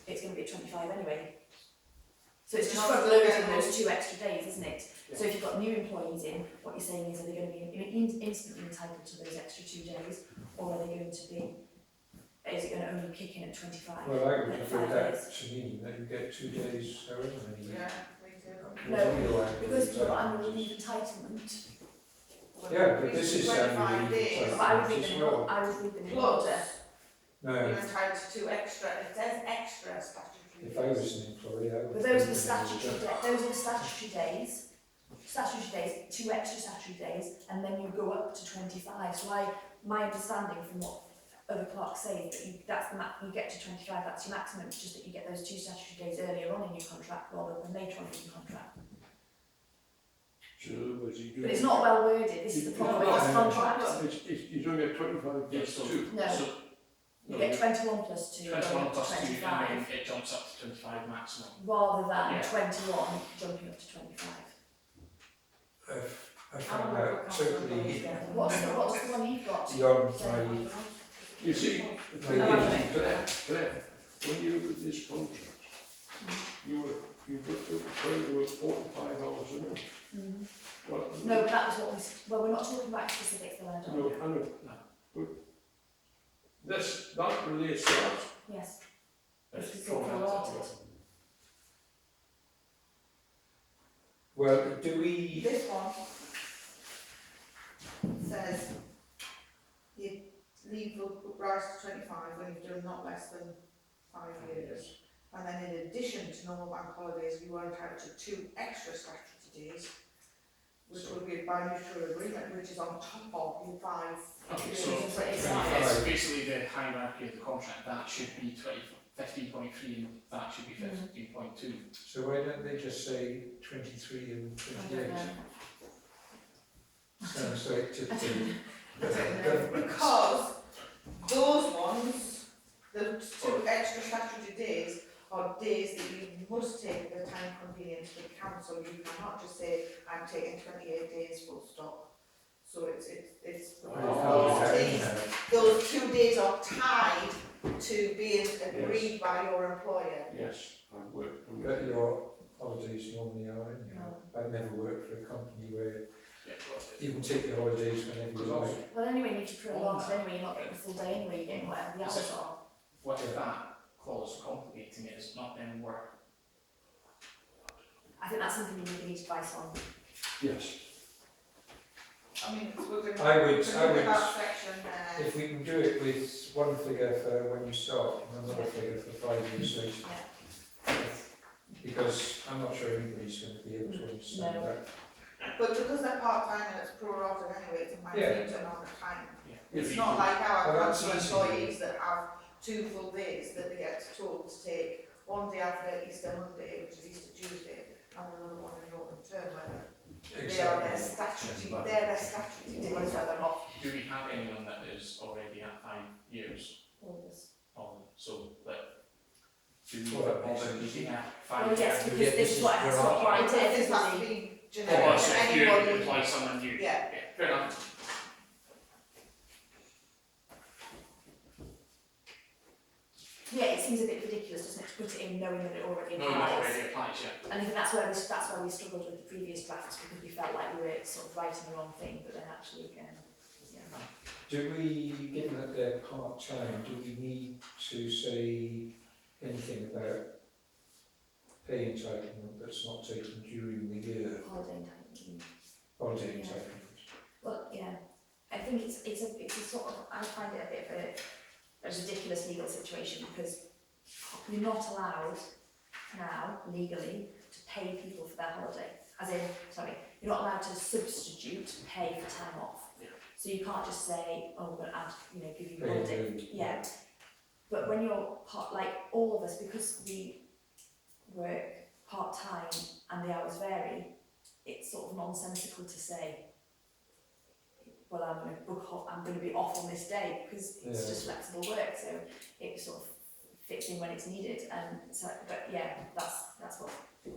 it's going to be at 25 anyway. So it's just front loading those 2 extra days, isn't it? Yeah. So if you've got new employees in, what you're saying is, are they going to be instantly entitled to those extra 2 days, or are they going to be, is it going to only kick in at 25? Well, I would at prefer 5 that years? to mean that you get 2 days, however many. Yeah, me too. No, Otherwise, because you're you've got entitled. annual leave entitlement. Yeah, but this is 25 annual leave days. But I would read as them in well. order. I would read them in Plus, order. No, you're entitled to 2 extra, it says extra statutory. if I was an employee, I would. But those are the think that those are the statutory days. Statutory days, 2 extra statutory days, and then you go up to 25. So my understanding from what other clerks say is that that's the you get to 25, that's your maximum. It's just that you get those 2 statutory days earlier on in your contract rather than later on in your contract. So in other words, you do. But it's not well worded. This is the problem with this contract. You don't get 25 Yeah, plus so, 2. No. so You get 21 plus 2 going 21 up to plus 2, and 25, then it jumps up to 25 maximum. rather than Yeah. 21 jumping up to 25. I find that totally What's the one you've got? beyond my. You see, Claire, when you look at this contract, you were trying to work 45 hours a month. Mm. Well, No, but that was what well, we're not talking about specifics though, I don't. No, I know. But that relates to that. Yes. It's It's pro pro rata. rata. Well, do we? This one says you leave will rise to 25 when you've done not less than 5 years. And then in addition to normal bank holidays, you are entitled to 2 extra statutory days, which will be by mutual agreement, which is on top of your 5 Okay, years. so It's like- it's basically the hierarchy of the contract, that should be 15.3 and that should be 15.2. So why don't they just say 23 and I 28? don't know. Sounds like to Because those ones, the 2 extra statutory days, are days that you must take at the time convenient to the council. You cannot just say, I'm taking 28 days full stop. So it's those 2 days are tied to being agreed by your employer. Yes, I've worked. But your holidays normally are in. No. I've never worked for a company where Yeah, well, you can take your holidays whenever you like. Well, anyway, you need to prolong it anyway, you're not getting the full day anyway, you're getting whatever the hours are. what if that clause complicating it is not then work? I think that's something you need advice on. Yes. I mean, we're going to I would- that section there. If we can do it with one figure for when you start and another figure for 5 years later, Yeah. because I'm not sure anybody's going to be able to understand No. that. But because they're part-time and it's pro-rata anyway, it's a minute amount of time. Yeah. It's not like our Well, that's council easy. employees that have 2 full days that they get told to take one day after Easter Monday, which is Easter Tuesday, and another one in the autumn term, where they are their statutory, they're their statutory days that they're off. Do we have anyone that is already at 5 years? Orders. So that do we Well, that makes bother sense. looking at Well, 5 yes, years? because this is what has to apply to This has to everybody. be Or generic so to if you anybody. employ someone new? Yeah. Fair enough. Yeah, it seems a bit ridiculous, doesn't it, to put it in knowing that it already No, applies. not already applies, yeah. And I think that's why we struggled with the previous drafts, because we felt like we were sort of writing the wrong thing, but then actually, yeah. Do we, given that they're part-time, do we need to say anything about pay entitlement that's not taken during the year, Holiday entitlement. holiday Yeah. entitlement? Well, yeah, I think it's a sort of, I find it a bit of a ridiculous legal situation, because you're not allowed now legally to pay people for their holiday. As in, sorry, you're not allowed to substitute pay for time off. Yeah. So you can't just say, oh, we're going to add, give you Pay holiday. early. Yeah. But when you're like all of us, because we work part-time and the hours vary, it's sort of nonsensical to say, well, I'm going to be off on this day, because it's just flexible work, so it sort of fits in when it's needed. And so, but yeah, that's what,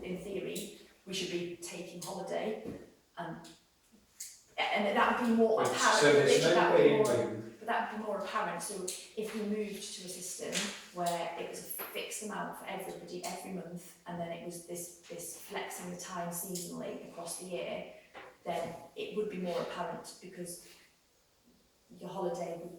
in theory, we should be taking holiday, and that would be more But, apparent. so there's literally, no that would be way more, in but that would be more apparent. So if we moved to a system where it was a fixed amount for everybody every month, and then it was this flexing the time seasonally across the year, then it would be more apparent, because your holiday would,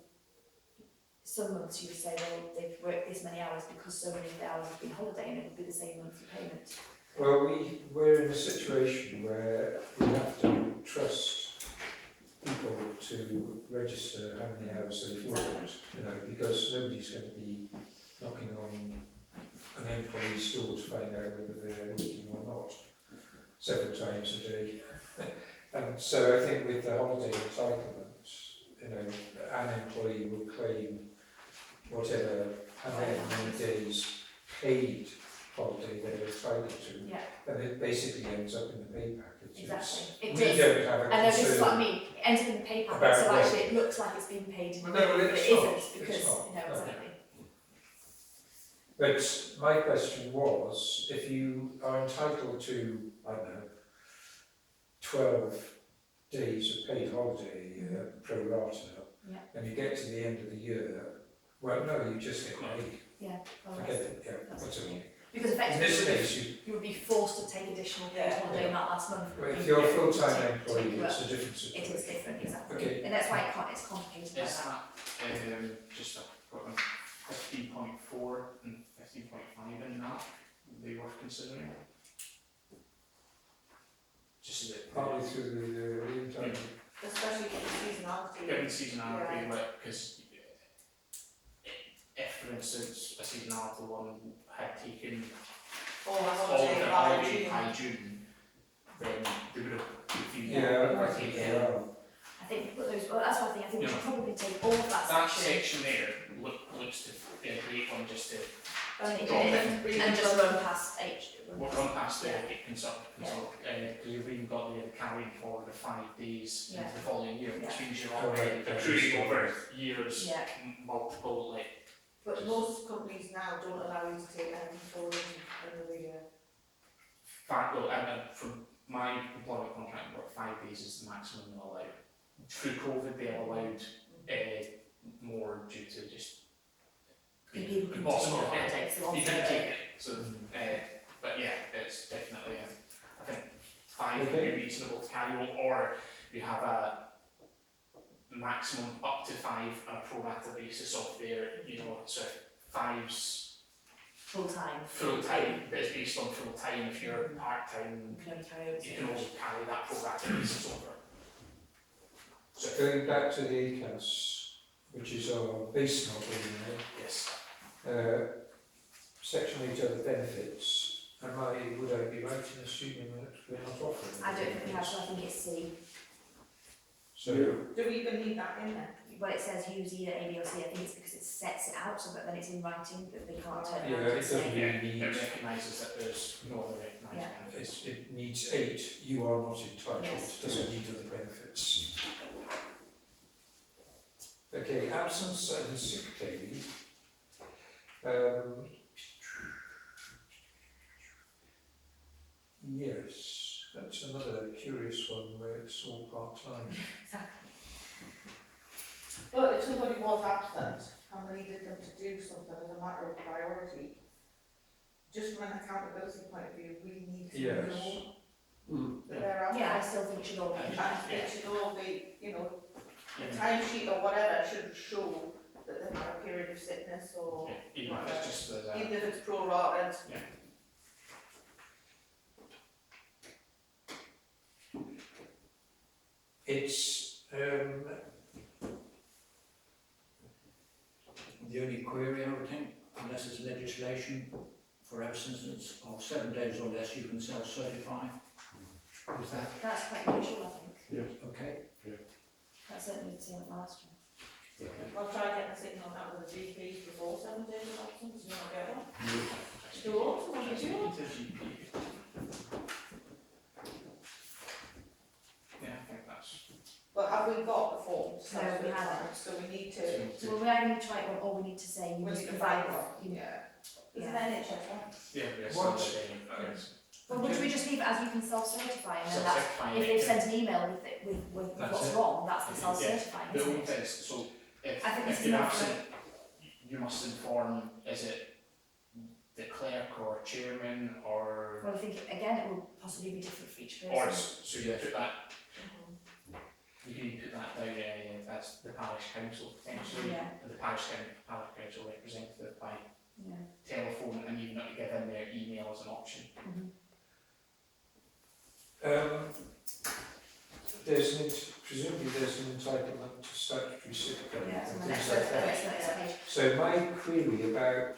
some months you would say, well, they've worked this many hours because so many of the hours have been holiday, and it would be the same monthly payment. Well, we're in a situation where we have to trust people to register how many hours they've worked, because nobody's going to be knocking on an employee's door to find out whether they're working or not 7 times a day. And so I think with the holiday entitlement, an employee will claim whatever, however many days paid holiday they're entitled to, Yeah, and it basically ends up in the pay package. exactly. It We does. don't have a I know this is concern. what I mean. It ends up in the pay packet, About so what? actually it looks like it's been paid, Well, no, well, but it's it not. isn't, It's because not. No. exactly. But my question was, if you are entitled to, I don't know, 12 days of paid holiday a year, pro rata, Yeah. and you get to the end of the year, well, no, you just get paid. Yeah, well, Forget it, yeah, that's that's true. okay. Because In effectively this case, you would be forced to take additional paid Yeah. holiday in that last month. well, if you're a full-time Take employee, you up. it's a different It situation. is different, exactly. Okay. And that's why it's complicated like Is that. that, just I've got 15.4 and 15.5 in that, they were considering? Just a bit. Partly through the entitlement. Especially for the seasonality. Given seasonality, Yeah. like, because if, for instance, a seasonality one had taken Or a all of holiday the by holiday June. by June, then they would have been Yeah, I think they are. I think, but those, well, that's one thing, I think we should Yeah. probably take all of that that section section there looks to be a great one just to and drop in. just run past H. Run past the Yeah. consult, because you've even got the carrying forward of 5 days Yeah. into the following year, which Yeah. means you're Oh, already right. accruing over years, Yeah, multiple, like, But most companies now don't allow you to take anything forward in another year. well, and from my employment contract, what 5 days is the maximum they'll allow. Through COVID, they allowed more due to just people can take impossible. more holidays, so You can also- take it, so, but yeah, it's definitely, I think 5 would Okay. be reasonable to carry on, or you have a maximum up to 5 on a pro rata basis of their, so 5's full-time. full time, but it's based on full time. If you're part time, You can only carry over so you can much. only carry that pro rata basis over. So, Going back to the ACAS, which is our base model, yes, Section 8 other benefits, Would I be right in assuming that we're not offering? I don't think we have, so I think it's C. So, Do we even need that in there? Well, it says use either A, B or C, I think it's because it sets it out so that then it's in writing that they can't turn yeah, around it and doesn't say. really need, It recognises that there's no other recognised Yeah. benefits. it needs 8, you are not entitled, Yes. it doesn't need other benefits. Okay, absence and sick pay. Yes, that's another curious one where it's all part-time. Exactly. But if somebody was absent and we needed them to do something as a matter of priority, just from an accountability point of view, we need to Yes. know Mm. that they're absent. Yeah, I still think it should all be. And it should all be, you know, the Even, timesheet or whatever should show that they've had a period of sickness or even if it's just as a, even if it's prorated. It's, The only query, I would think, unless it's legislation for absences of 7 days or less, you can self-certify. Is that That's quite usual, I think. okay? That's certainly the same at last year. I'll try and get the signal out with the GP before 7 days of absence, you know, get on. Sure, someone gives you one. yeah, I think that's. But have we got the form to No, we self-certify? haven't. So we need to, Well, we either need to write one or we need to say you we must need to provide find one. one, yeah. It's an Yeah. NHS one. Yeah, yes, What? But would we just leave it as you can self-certify and then that's, Self-certifying if they've it. sent an email with it, with That's what's it. wrong, that's the self-certifying, The isn't only it? thing is, so if, I think this if is you're not absent, you must inform, is it the clerk or chairman or, Well, I think, again, it will possibly be different for each or, person. so you put that, you can put that down as the parish council potentially, Yeah, the parish council representative by yeah. telephone, and you've got to give them their email as an option. Mhm. Presumably there's an entitlement to statutory sick pay Yeah, it's on and the things next, like that. next page. So my query about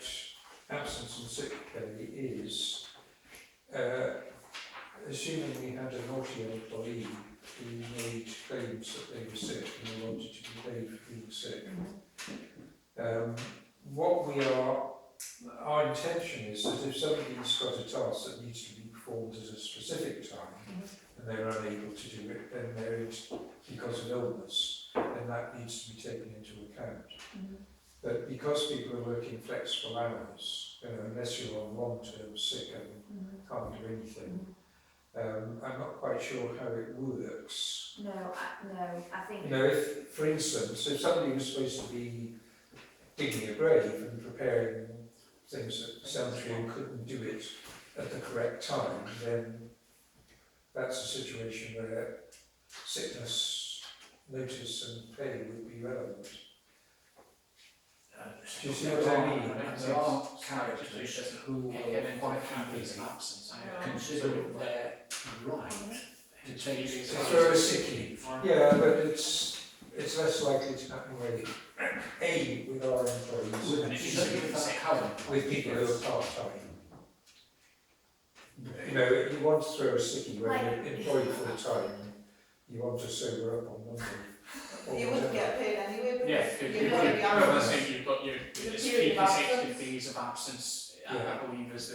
absence and sick pay is, assuming we had a naughty employee who made claims that they were sick and they wanted to be paid for being sick, our intention is that if somebody's got a task that needs to be performed at a specific time, and they're unable to do it, then there is, because of illness, then that needs to be taken into account. But because people are working flexible hours, unless you're on long-term sick and can't do anything, I'm not quite sure how it works. No, I think. If, for instance, if somebody was supposed to be digging a grave and preparing things at the cemetery and couldn't do it at the correct time, then that's a situation where sickness notice and pay would be relevant. Do you see what I mean? There are characters who will quite happily consider it their right to take To throw a sick leave. Yeah, but it's less likely to happen with with our employees And if you look at that current, with people who are part-time. You want to throw a sickie when you're employed full-time, you want to sober up on Monday. or You wouldn't whatever. get paid anyway, Yeah, because you've you're going to be absent. you've got your, Your it's period three of consecutive absence. days of absence, Yeah. I believe is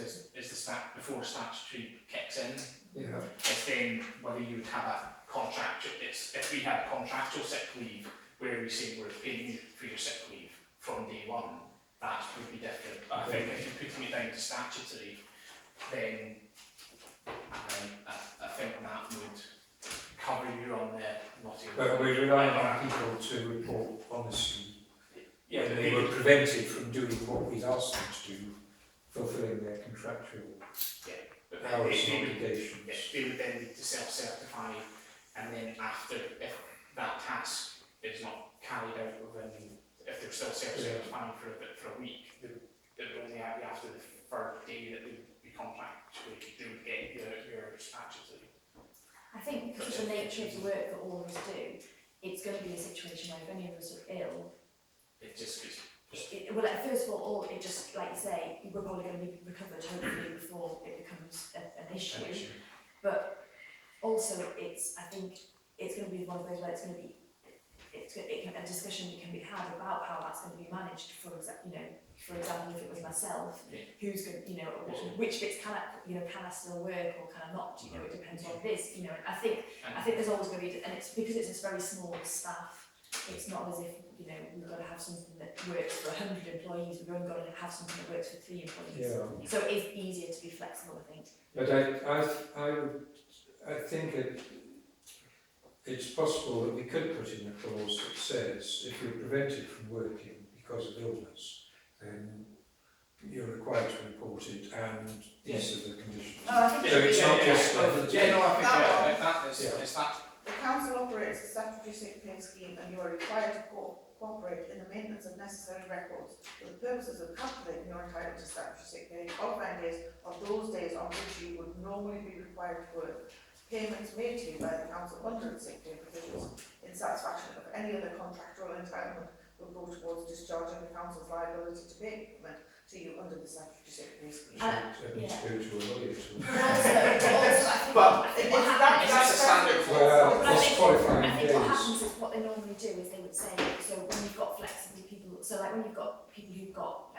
the before statutory kicks in. Yeah. It's then whether you would have a contractual, it's, if we had contractual sick leave, where we say we're paying you for your sick leave from day one, that would be different. But I think if you're putting it down to statutory, then I think that would cover you on the not even. But we're relying on people to report honestly. Yeah, And but they were prevented from doing what we'd asked them to do, fulfilling their contractual but hours they and would, obligations. they would then need to self-certify, and then after, if that task is not carried out within, if they're still self-certifying for a week, they would only have after the third day that they would be contractually, they would get your statutory. I think because of the nature of the work that all of us do, it's going to be a situation where if any of us are ill, It just goes. well, first of all, it just, like you say, we're probably going to be recovered hopefully before it becomes an issue. But also, I think it's going to be one of those where it's going to be, a discussion can be had about how that's going to be managed. For example, if it was myself, who's going, which bits can I still work or can I not? It depends on this. And I think there's always going to be, and it's because it's a very small staff. It's not as if we've got to have something that works for 100 employees. We've only got to have something that works for 3 employees. Yeah. So it is easier to be flexible, I think. But I think it's possible that we could put in a clause that says if you're prevented from working because of illness, then you're required to report it, and these are the conditions. Oh, I think So it's not just I think that is that. The council operates a statutory sick pay scheme and you are required to cooperate in the maintenance of necessary records for the purposes of calculating your entitlement to statutory sick pay. Qualifying days are those days on which you would normally be required to work. Payments made to you by the council under its sick pay provisions in satisfaction of any other contractual entitlement will go towards discharging the council's liability to payment to you under the statutory sick pay scheme. So it needs to go to a lawyer. But it's It's a standard Well, But I it's think qualifying what days. happens is what they normally do is they would say, so when you've got flexible people, so like when you've got people who've got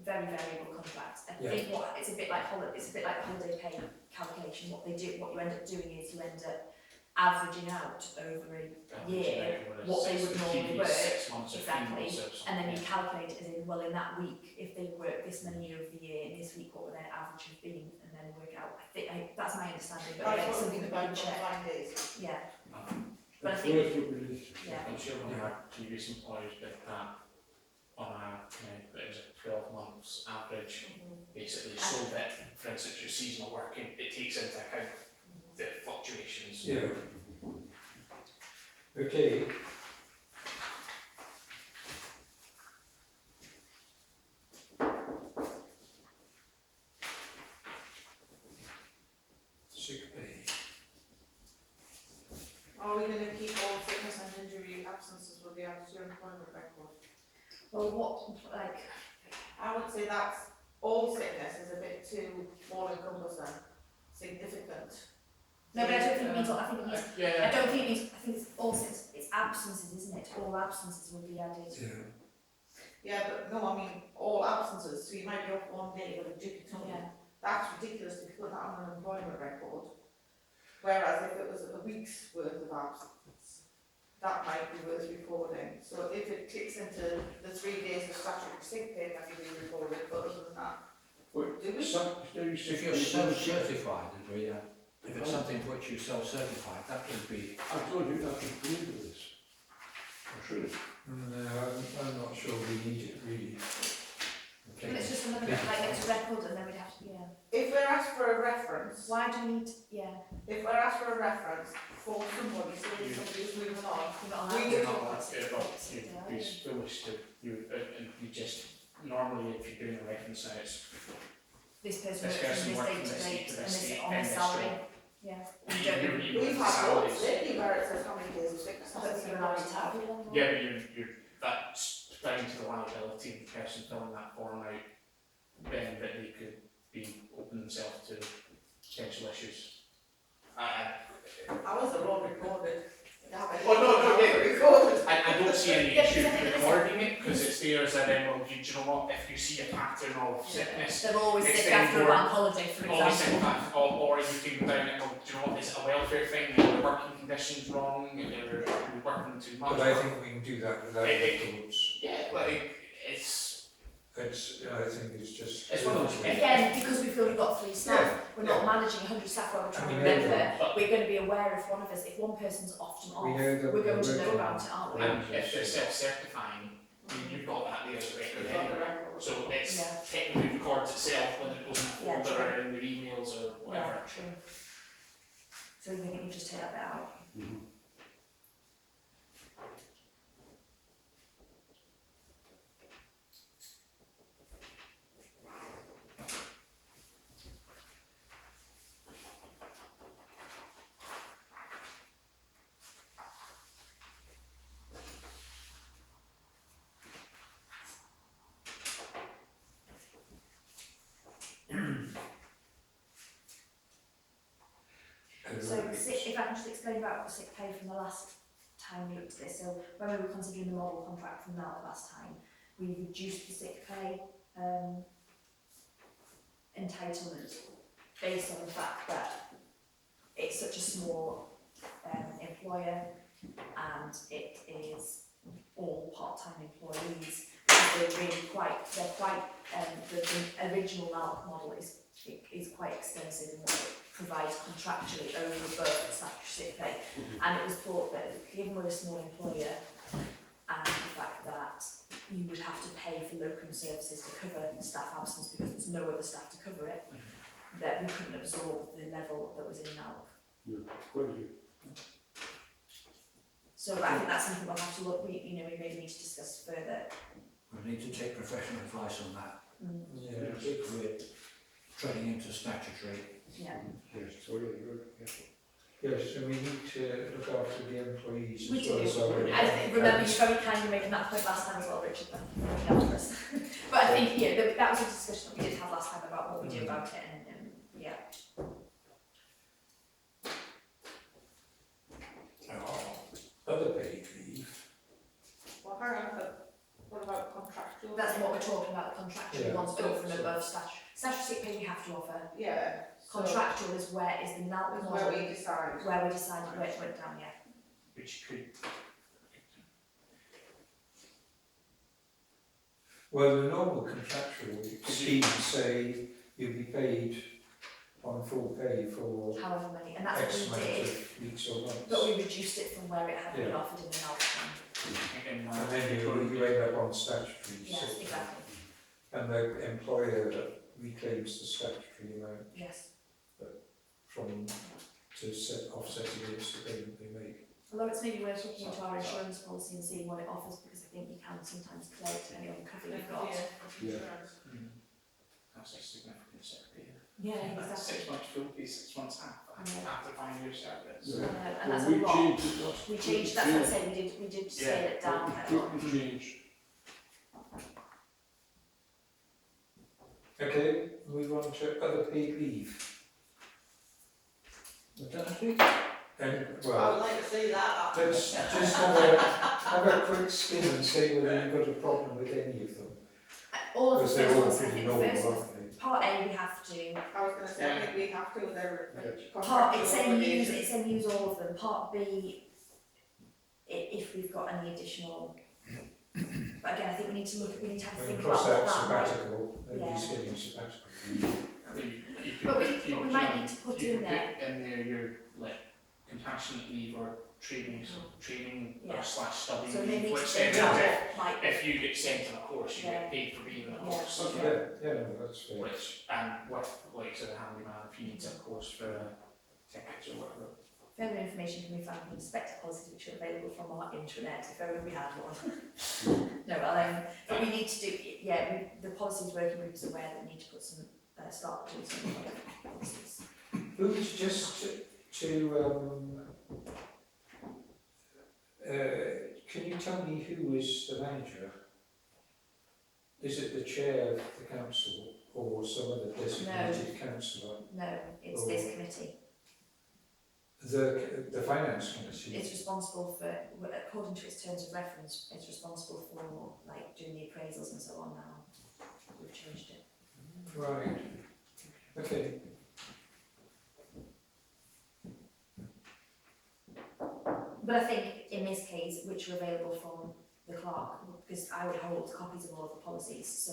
very variable contracts, I think it's a bit like holiday pay calculation. What you end up doing is you end up averaging out over a year what they would normally work, exactly, and then you calculate it as in, well, in that week, if they work this many of the year, in this week, what would their average have been, and then work out. That's my understanding, but again, it's something that we can check. Yeah. But I think, yeah. I'm sure when our previous employers did that on it was a 12 months average, basically, so that, for instance, your seasonal working, it takes into account the fluctuations. Yeah. Okay. Sick pay. Are we going to keep all sickness and injury absences will be added to your employment record? Well, I would say that's all sickness is a bit too all encompassing, significant. No, but I don't think it means. I think it means. Yeah. I don't think it means. I think it's also it's absences, isn't it? All absences will be added. Yeah. Yeah, but no, I mean all absences. So you might be off one day with a duty tummy. Yeah. That's ridiculous to put that on an employment record. Whereas if it was a week's worth of absence, that might be worth recording. So if it kicks into the 3 days of statutory sick pay, that can be recorded. But other than that, If you're self-certified, if it's something for which you're self-certified, that would be. I told you that to agree with this. I should have. No, I'm not sure we need it really. But it's just another bit like it's a record, and then we'd have to. Yeah. if we're asked for a reference, Why do we need? Yeah. if we're asked for a reference for somebody, so that somebody's moving on, We're not We allowed do to. not want to be foolish to you just normally if you're doing a reference now it's This person This works person from worked this from date this to date date, to and this this date, on and a this salary. Yeah. we've had lots lately where it says how many days of sickness. I don't think we're allowed to have. Yeah, but you're that's down to the liability of the person filling that form out, then that they could be open themselves to potential issues. Ours are all recorded. Recorded. I don't see any Yeah, issue because I think with recording it because it's there as a well, do you know what? If you see a pattern of sickness, They're always It's sick then after a more- bank holiday, for always example. think that, or you can go down and go, do you know what? Is it a welfare thing? Are the working conditions wrong? Are we working too much? But I think we can do that without records. Yeah, like it's I think it's just. It's one of those- Again, because we feel we've got 3 staff, we're not managing 100 staff where we're trying to remember. but We're going to be aware if one person's often off, We know that we're going to they're know working. about it, aren't we? and if they're self-certifying, you've got that there as a record anyway. So it's Yeah. technically records itself when it goes in a Yeah, folder true. or in your emails or whatever. Yeah, true. So we think you just take that bit out. if I can just explain about sick pay from the last time we looked at this. So when we were considering the model contract from now the last time, we reduced the sick pay entitlement based on the fact that it's such a small employer and it is all part-time employees. They're quite, the original model is quite extensive and what it provides contractually over and above the statutory sick pay. And it was thought that given we're a small employer and the fact that you would have to pay for locum services to cover staff absence because there's no other staff to cover it, that we couldn't absorb the level that was in NALP. So I think that's something we'll have to look, we maybe need to discuss further. We need to take professional advice on that. Yeah. If we're treading into statutory. Yeah. Yes, so really good, yeah. Yes, so we need to look after the employees We as well do. as our... Remember, you very kindly making that point last time as well, Richard, thank you for us. But I think, yeah, that was a discussion that we did have last time about what we do about it, and yeah. Other paid leave. Well, hang on, but what about contractual? That's what we're talking about, the contractual Yeah. ones built from above statutory. Statutory sick pay we have to offer. Yeah. So Contractual is where is the NALP is model, where we decide. where we decide where it went down, yeah. Which could, Well, the normal contractual schemes say you'll be paid on full pay for However many, and that's X what amount we did, of weeks or months. but we reduced it from where it had been Yeah. offered in the NALP plan. again, And then you end up on statutory Yes, sick. exactly, And the employer that reclaims the statutory amount yes. from to offset against the payment they make. Although it's maybe worth looking into our insurance policy and seeing what it offers, because I think you can sometimes claim depending on the cover you've got. that's a significant sick pay. Yeah, That's exactly. 6 months full pay, 6 months half, Yeah. after 5 years service. Yeah. And that's a Well, lot. changed it last. We changed, that's what I said, we did scale it down quite a lot. We changed. Okay, move on to other paid leave. Maternity? And, I would well, like to see that. let's just have a quick skim and say whether you've got a problem with any of them. All of the Because they're first all ones, I pretty think normal, first ones, aren't they? part A we have to, I was going to say, I think we have to, they're it's saying use all of them, part B, if we've got any additional, but again, I think we need to have a I think mean, about cross what out that might. sabbatical, nobody's Yeah. getting sabbatical. But we might need to put in there, In there, your like compassionate leave or training Yeah. or slash studying so leave, maybe which think then about if, what might, if you get sent on a course, you Yeah. get paid for being on a Yeah. course. Yeah, no, that's fair. Which, and with like to the handyman, if you need a course for tickets or whatever. further information can be found in respective policies which are available from our intranet, if ever we had one. No, but we need to do, the policies working group is aware that we need to put some, start doing some policies. Who was just can you tell me who was the manager? Is it the chair of the council or some other designated councillor? No, it's this committee. The finance committee? It's responsible for, according to its terms of reference, it's responsible for like doing the appraisals and so on now. We've changed it. Right, okay. But I think in this case, which are available from the clerk, because I would hold copies of all of the policies, so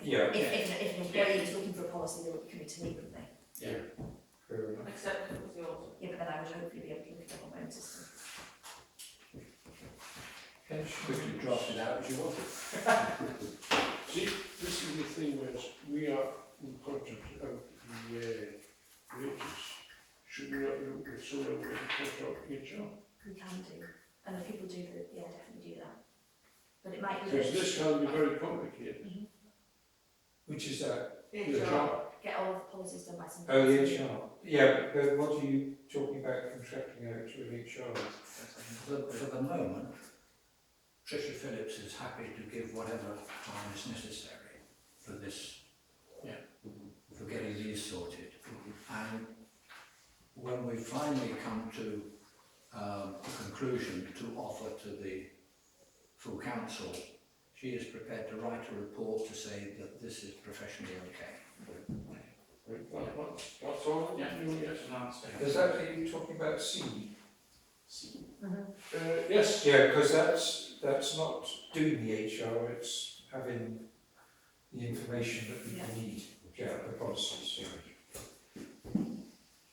Yeah, if an employee is looking for a policy, they would come to me, wouldn't they? Yeah. fair enough. Except it was yours. Yeah, but then I would hopefully be able to look it up on my own system. Quickly draft it out as you want it. See, this is the thing where we are in contract out the wages. Should we not look at someone with a contract HR? We can do, and the people do definitely do that. But it might be Because that this can be very complicated. Which is that? HR. get all of the policies done by somebody. Oh, the HR. Yeah, but what are you talking about contracting out with HR? For the moment, Tricia Phillips is happy to give whatever time is necessary for this, for getting these sorted. And when we finally come to a conclusion to offer to the full council, she is prepared to write a report to say that this is professionally okay. That's all? Yeah, You, yes. yes, and that's Is that, are you talking about C? Yes. Yeah, because that's not doing the HR, it's having the information that people need, yeah, the policies.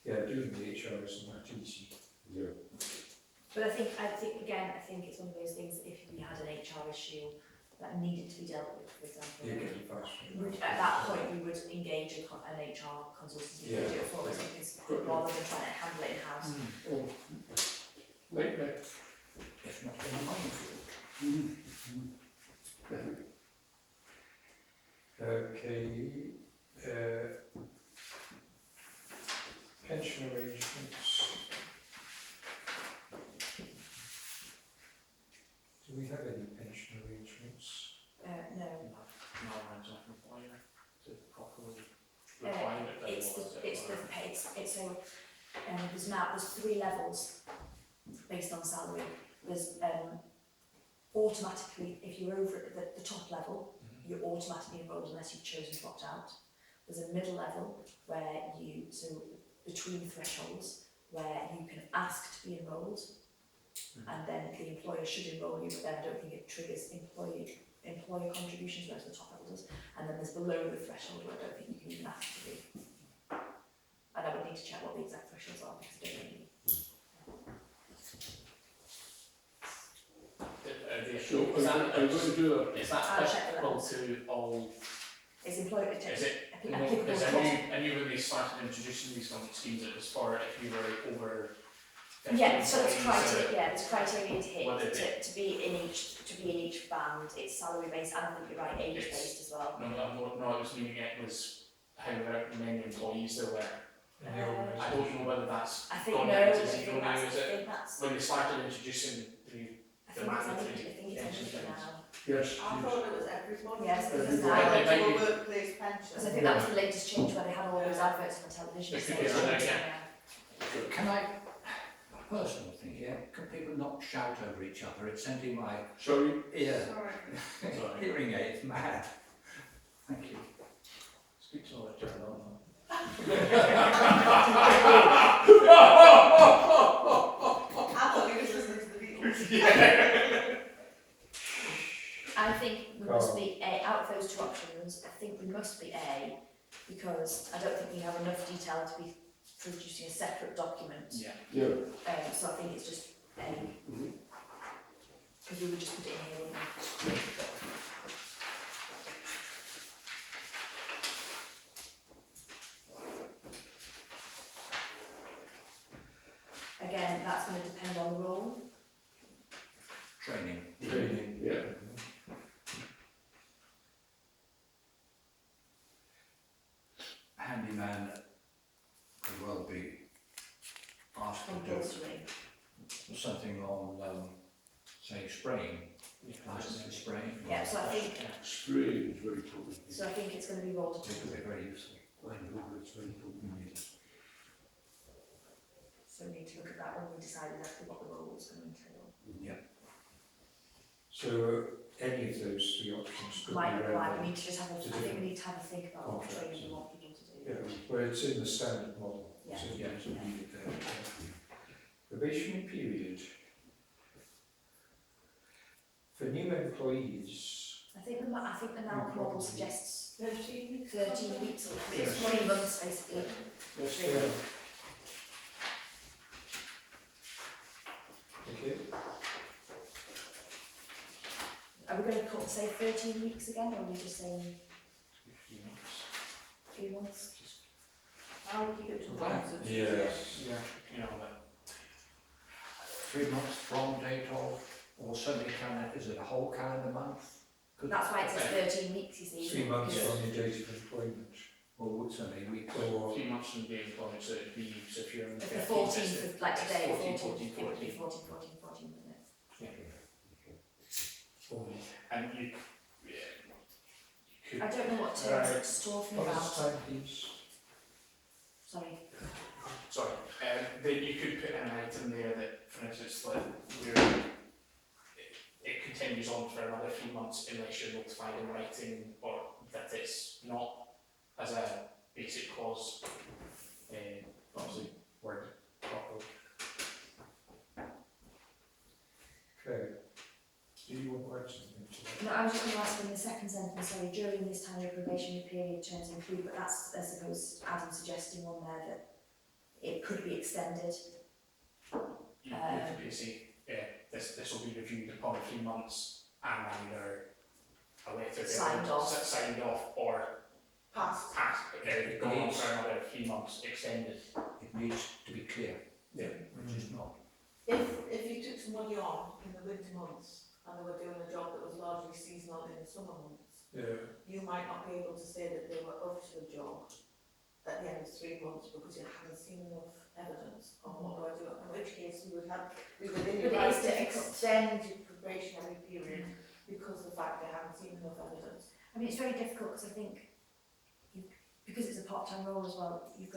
Yeah, doing the HR isn't that easy. Yeah. But I think it's one of those things that if we had an HR issue that needed to be dealt with, for example, You get advice from would, at that point we would engage an HR consultancy to do it for us, because rather than trying to handle it in-house. Oh. Nightmare. If not in a minefield. Okay, pension arrangements. Do we have any pension arrangements? No. no rights of employer to properly refine it. then It's what the, is it, or- it's so, there's 3 levels based on salary. There's automatically, if you're over at the top level, you're automatically enrolled unless you've chosen to opt out. There's a middle level where so between thresholds, where you can ask to be enrolled, and then the employer should enrol you, but then I don't think it triggers employer contributions, whereas the top level does. And then there's below the threshold where I don't think you can even ask to be. And I would need to check what the exact thresholds are, because I don't know. So, are you going to do a... Is that I'll check the applicable levels. to all? Is employer Is it? applicable Because to all? I knew when they started introducing these kind of schemes, it was for if you were over. 50 Yeah, so there's employees, criteria. There's criteria to What hit is it? to be in each band. It's salary based, and I think you're right, age based as well. No, it was meaning it was however many employees there were. In the organisation? I don't know whether that's I think gone no. into I zero think now, that's. is I it? think that's. When they started introducing the I think it's anything now. Yes. I thought it was everyone. Yes, it is Everyone. now. It might To a be- workplace pension. Because I think that was the latest change where they had all those adverts on the television. It could so be it's right, changed yeah. now. Can I, a personal thing here, can people not shout over each other? It's sending my Sorry. ear, Sorry. Sorry. hearing aids mad. Thank you. Speak to all the turn on. I thought he was listening to the Beatles. I think we must be A, out of those 2 options, I think we must be A, because I don't think we have enough detail to be producing a separate document. Yeah. Yeah. So I think it's just A. Because we would just put it in here, wouldn't we? Again, that's going to depend on the role. Training. Training. Yeah. Handyman could well be asked to do Compulsory. something on, say, spraying, license for spraying. Yeah, so I think Spraying is very common. so. I think it's going to be rolled. It could be very useful. I know, but it's very common. So we need to look at that when we decide exactly what the role is going to entail. Yeah. So any of those 3 options could Might be require, relevant. we need to just have a, I to think we different need to have a think about what contracts. training we want people to do. Yeah, well, it's in the standard model. Yeah. So Yeah. it's needed there. Probationary period. For new employees, I think the Malcolm model probably- suggests 13 weeks. 13 weeks, or Yes. 3 months basically. that's Really? fair. Okay, Are we going to say 13 weeks again, or are we just saying 3 months? I would keep it to Right. 1 month. yes. Yeah, you know, that 3 months from date of, or certainly is it a whole calendar month? Could- That's why it says 13 weeks, you see. 3 months because- from your date of employment. Or certainly weeks. Or 3 months from being employed, so it'd be, so if you're in If the 13, 14th of, like today, 14, 14, 14, it would be 14. 14, wouldn't it? And you, yeah, you I could, don't know what terms it's talking what about. is time, please? Sorry. sorry, that you could put in an item there that, for instance, that it continues on for another 3 months unless you're notified in writing, or that it's not as a basic clause, obviously worded properly. Okay. Do you want to add something to that? No, I was just going to ask in the second sentence, sorry, during this time your probationary period terms include, but that's, I suppose, Adam suggesting one there that it could be extended. You could basically, this will be reviewed upon 3 months and either a letter Signed off. signed off or Passed. go on for another 3 months extended. It needs to be clear, which is not. If you took somebody on in the winter months and they were doing a job that was largely seasonal in the summer months, you might not be able to say that they were up to the job at the end of 3 months because you haven't seen enough evidence of what they were doing, in which case we would then But it right is to difficult. extend your probationary period because of the fact they haven't seen enough evidence. I mean, it's very difficult because I think, because it's a part-time role as well, it's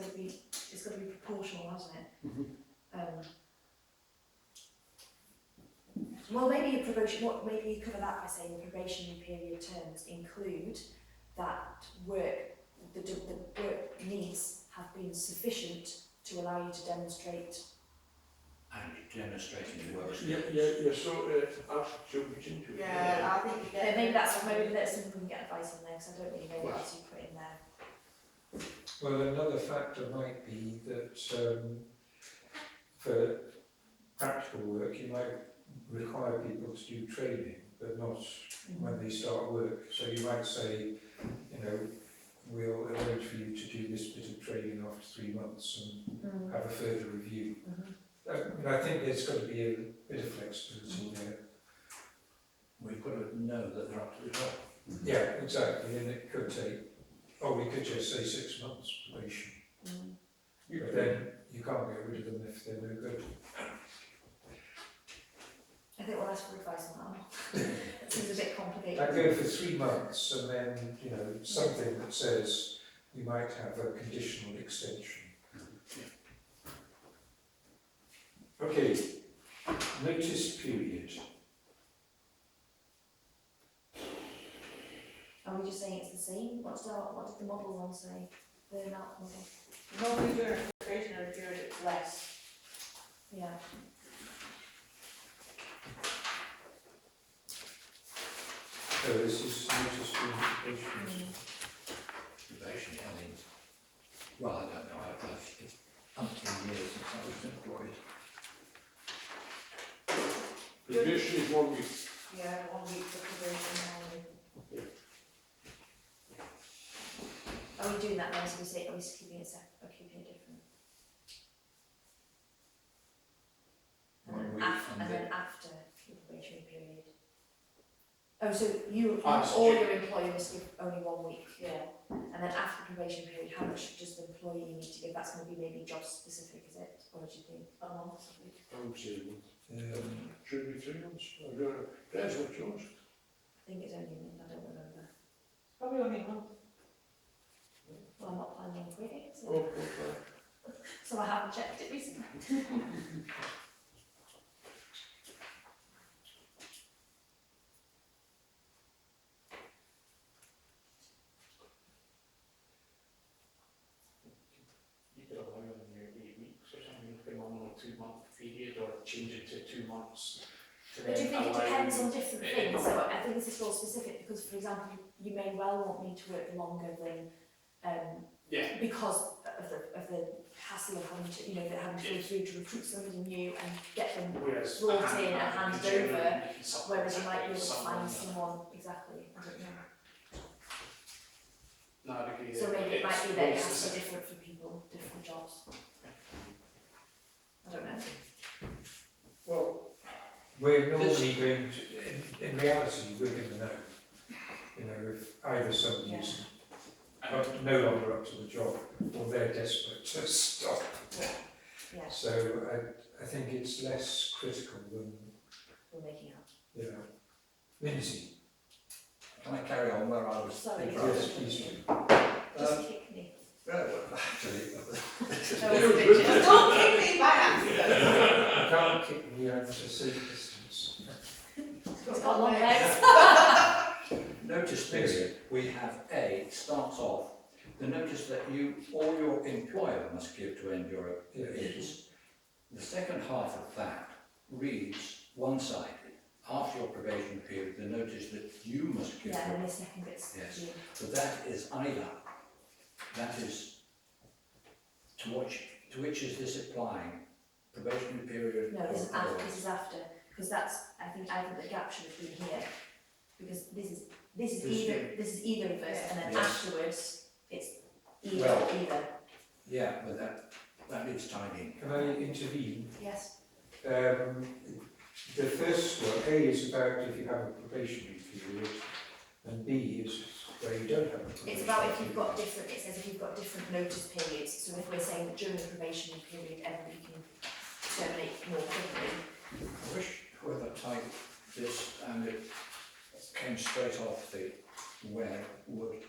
got to be proportional, hasn't it? Well, maybe your probation, maybe you cover that by saying the probationary period terms include that work, the work needs have been sufficient to allow you to demonstrate. And demonstrating the work. You're sort of asked to jump into it. Yeah, I think you get. Maybe that's something we can get advice on there, because I don't really know what else you put in there. Well, another factor might be that for practical work you might require people to do training, but not when they start work. So you might say, you know, we'll arrange for you to do this bit of training after 3 months and have a further review. I think there's got to be a bit of flexibility there. We've got to know that they're up to the job. Yeah, exactly, and it could take, we could just say 6 months probation. But then you can't get rid of them if they're no good. I think we'll ask for advice on that. It seems a bit complicated. I'd go for 3 months and then, you know, something that says we might have a conditional extension. Okay, notice period. Are we just saying it's the same? What did the model one say? The amount model? Normally during a probationary period it's less. Yeah. So this is notice period. Probation, I mean, well, I don't know, it's umpteen years since I was employed. Probation is 1 week. Yeah, 1 week for probation only. Are we doing that then? So we say, are we keeping it separate or keeping it different? One week And then after the probationary period. Oh, so Ah, all your employers give only 1 week. Yeah. And then after the probation period, how much does the employee need to give? That's going to be maybe job specific, is it? Or do you think? A month, I think. I would say a month. Should it be 3 months? I don't know. That's what yours. I think it's only a month, I don't remember. Probably only a month. Well, I'm not planning on quitting, so, Okay. so I haven't checked it recently. You could allow them in your 8 weeks or something, if they want a 2 month period, or change it to 2 months. But do you think it depends on different things? So I think this is all specific because, for example, you may well want me to work longer than, because of the hassle of having to, having to go through to recruit somebody new and get them brought in and handed over, whereas you might be able to find someone, exactly, I don't know. No, I'd agree. So maybe it might be that it has to be different for people, different jobs. I don't know. Well, we're normally going to, in reality, we're going to know. You know, if either somebody's no longer up to the job or they're desperate to stop. Yeah. So I think it's less critical than, We're making up. you know, Lindsay. Can I carry on where I was? Sorry. Yes, please do. Just kick me. Well, actually, Don't kick me by accident. You can't kick me out to a safe distance. It's got long legs. notice period, we have A, starts off, the notice that you or your employer must give to end your is. The second half of that reads one-sided. After your probation period, the notice that you must give. Yeah, and then the second bit's Yes. due. But that is either. That is to which is this applying? Probationary period? No, this is or after, otherwise? this is after, because that's, I think the gap should have been here, because this is either of us, and then Yes. afterwards, it's either, Well- either. Yeah, but that is tied in. Can I intervene? Yes. The first one, A, is about if you have a probationary period, and B is where you don't have a probationary It's about if you've period. got different, it says if you've got different notice periods, so if we're saying that during the probationary period, everybody can terminate more quickly. I wish whoever typed this and it came straight off the where would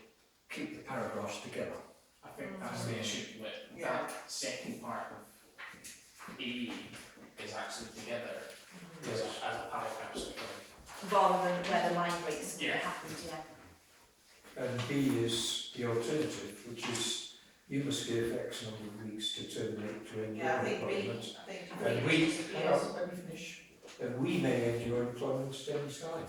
keep the paragraphs together. I think that's the issue with Yeah. that second part of A is actually together as Yes. a paragraph. So Rather than where the line breaks, Yeah. it happens, yeah. And B is the alternative, which is you must give X number of weeks to terminate to end Yeah, I your think employment. B, And we, yes. let me finish. And we may end your employment at any time,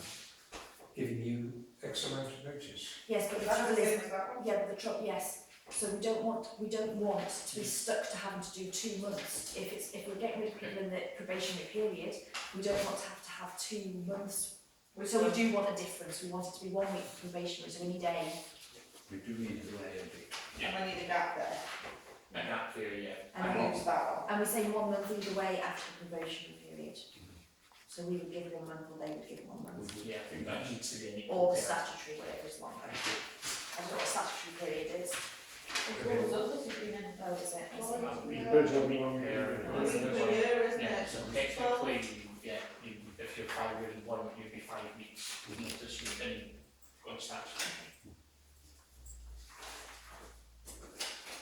giving you X amount of notice. Yes, but the That's trouble the is, same as that one. yeah, but the trouble, yes, so we don't want to be stuck to having to do 2 months. If we're getting rid of people in the probationary period, we don't want to have 2 months. So we do want a difference, we want it to be 1 week for probationary, so we need A. We do need a delay and And we need a gap there. in that period, And And use that one. And we say 1 month either way after the probationary period. So we would give 1 month or they would give 1 month. yeah, I think that needs to be an equal. Or the pair. statutory, whatever is longer. I don't know what statutory period is. It's all those others you've been in. Oh, is it? I see. Depends on the one. It's a year, isn't Yeah, it? so technically, yeah, if you're 5 years employment, you'd be 5 weeks notice within on statute.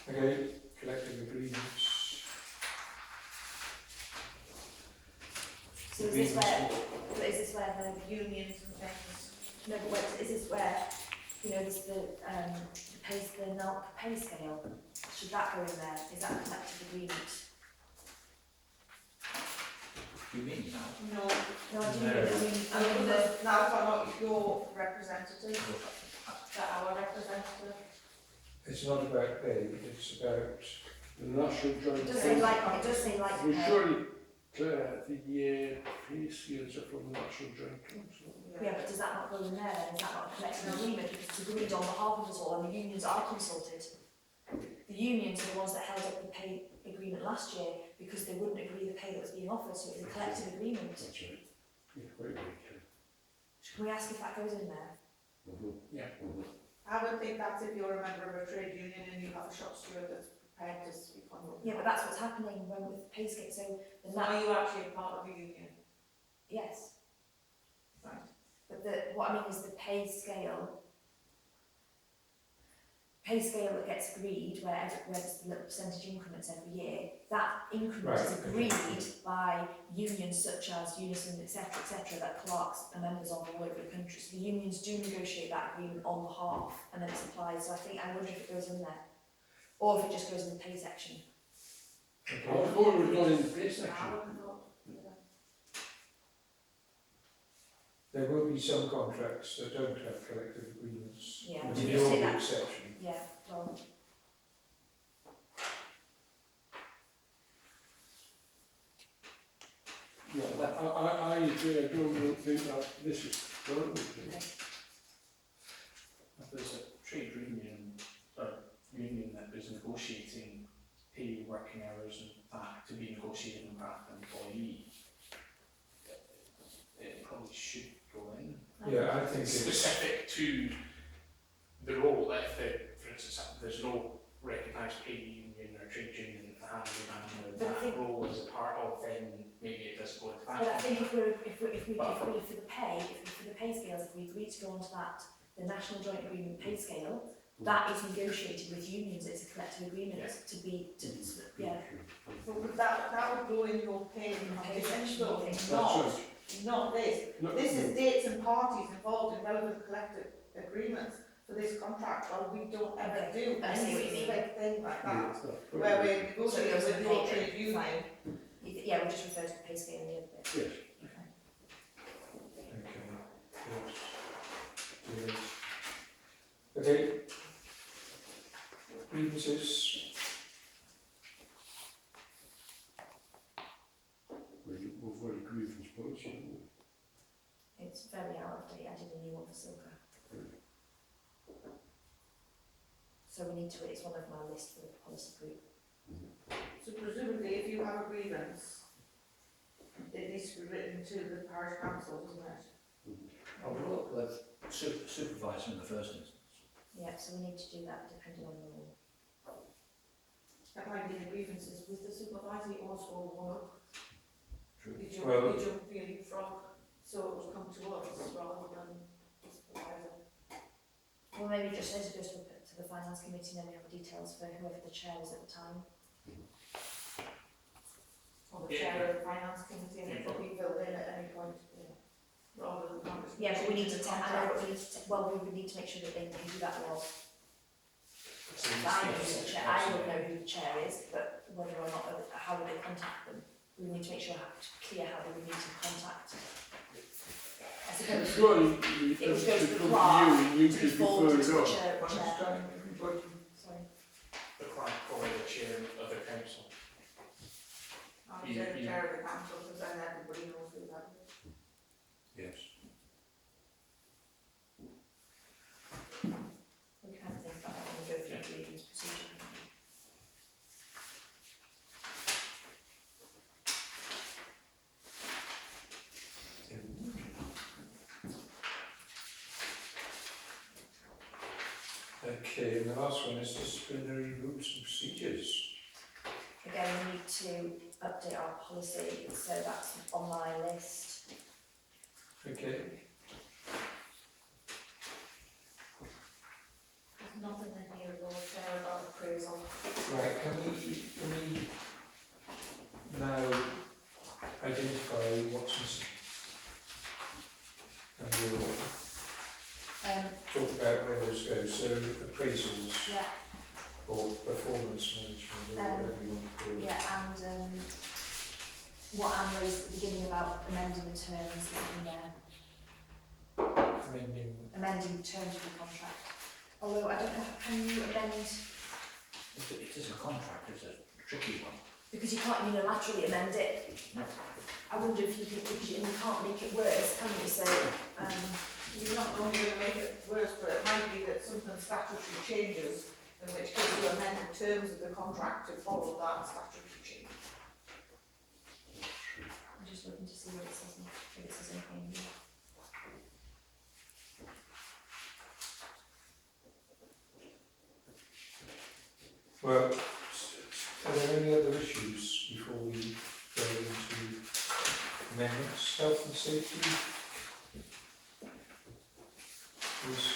Okay, collective agreements. So is this where the Unions and things. no, but wait, is this where, there's the pay scale? Should that go in there? Is that a collective agreement? you mean now? No, No, I do No. I mean now if I'm not your representative, that our representative. It's not about pay, it's about, The national joint. it does say like We pay. surely, the pay scales are from the National Joint Council. Yeah, but does that not go in there then? Is that not a collective agreement because it's agreed on behalf of us all and the unions are consulted? The unions are the ones that held up the pay agreement last year because they wouldn't agree the pay that was being offered, so it was a collective agreement. That's right. Yeah, quite right. Can we ask if that goes in there? I would think that's if you're a member of a trade union and you have a shop steward that's prepared to speak on your behalf. Yeah, but that's what's happening when with pay scale, so the So are you actually a part of the union? yes. Right. But what I mean is the pay scale that gets agreed, where there's the little percentage increments every year, that increment is Right, agreed okay. by unions such as Unison, etc., that clerks are members of all over the country. So the unions do negotiate that agreement on behalf, and then it's applied. So I wonder if it goes in there, or if it just goes in the pay section. I okay, thought it was done in the pay I section. wouldn't know. there will be some contracts that don't have collective agreements. Yeah, With we the just say only that. exception. Yeah, well, Yeah, I agree, I don't think that this is currently. If there's a trade union or union that is negotiating pay, working hours and that to be negotiated on behalf of the employee, it probably should go in. Yeah, I think it's, Specific to the role, if for instance, there's no recognised pay union or trade union handling But I think- that role as a part of, then maybe it does go into that. but I think if we for the pay scales, if we agree to go onto that, the national joint agreement pay scale, that is negotiated with unions, it's a collective agreement Yeah. to be, yeah. But would that would go in your pay Pay section, section, I though, think. not this. No, This is dates and parties involved in relevant collective agreements for this contract. Well, we don't ever do I see any what you mean. specific thing like that, Yes, that's where right. we're negotiating So with it your goes in trade pay, union. fine. Yeah, we'll just refer to the pay scale in the other bit. Yes. Okay. Okay. Grievances. We've got a grievance policy, haven't we? It's very out of date, I did a new one for Silka. So we need to, it's one of my list for the policy group. So presumably, if you have a grievance, it needs to be written to the parish council, doesn't it? Well, the supervisor in the first instance. Yeah, so we need to do that depending on the law. That might be the grievances with the supervisor, you also one up. True. You Well- jump the frog, so it will come to us rather than the supervisor. Well, maybe just as it goes to the finance committee, and then we have details for whoever the chair is at the time. Or the chair of the finance committee, and it could be filled in at any point, rather than. Yeah, but we need to, I know, contract. but we need to, well, we would need to make sure that they know who that was. So I know who the chair, I don't know who the chair is, but whether or not, how would they contact them? We need to make sure clear how they would need to contact. I suppose Surely, it would go to the come clerk you and you to be could forwarded refer to it the on. chair. Understand everybody? Sorry. the clerk or the chair of the council. I'm Yeah, the yeah. chair of the council, because then everybody knows who that is. Yes. We can think about that when we go through the grievance procedure. Okay, and the last one is disciplinary rules and procedures. Again, we need to update our policy, so that's on my list. Okay. There's nothing in here about chair about appraisal. Right, can we now identify what's missing? And we'll talk about where those go, so appraisals Yeah, or performance management or whatever you want to call it. yeah, and what Anne raised at the beginning about amending the terms in there, amending the terms of the contract. Although I don't know, can you amend, It is a contract, it's a tricky one. because you can't unilaterally amend it. No. I wonder if you can, because you can't make it worse, can you? So, You're not only going to make it worse, but it might be that something statutory changes, in which case you amend the terms of the contract to follow that statutory change. I'm just looking to see what it says, if it says anything here. Well, are there any other issues before we go into amendments? Health and safety?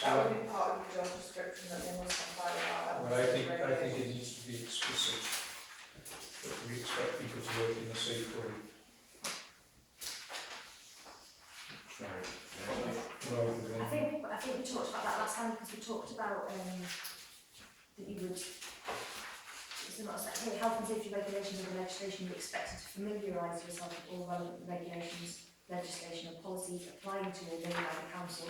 That would be part of the job description that they must comply with. Well, I think it needs to be explicit that we expect people to work in a safe way. Sorry. Rather than. I think we talked about that last time, because we talked about that you would, it's not say, health and safety regulations and legislation, you're expected to familiarise yourself with all relevant regulations, legislation and policies applying to or made by the council,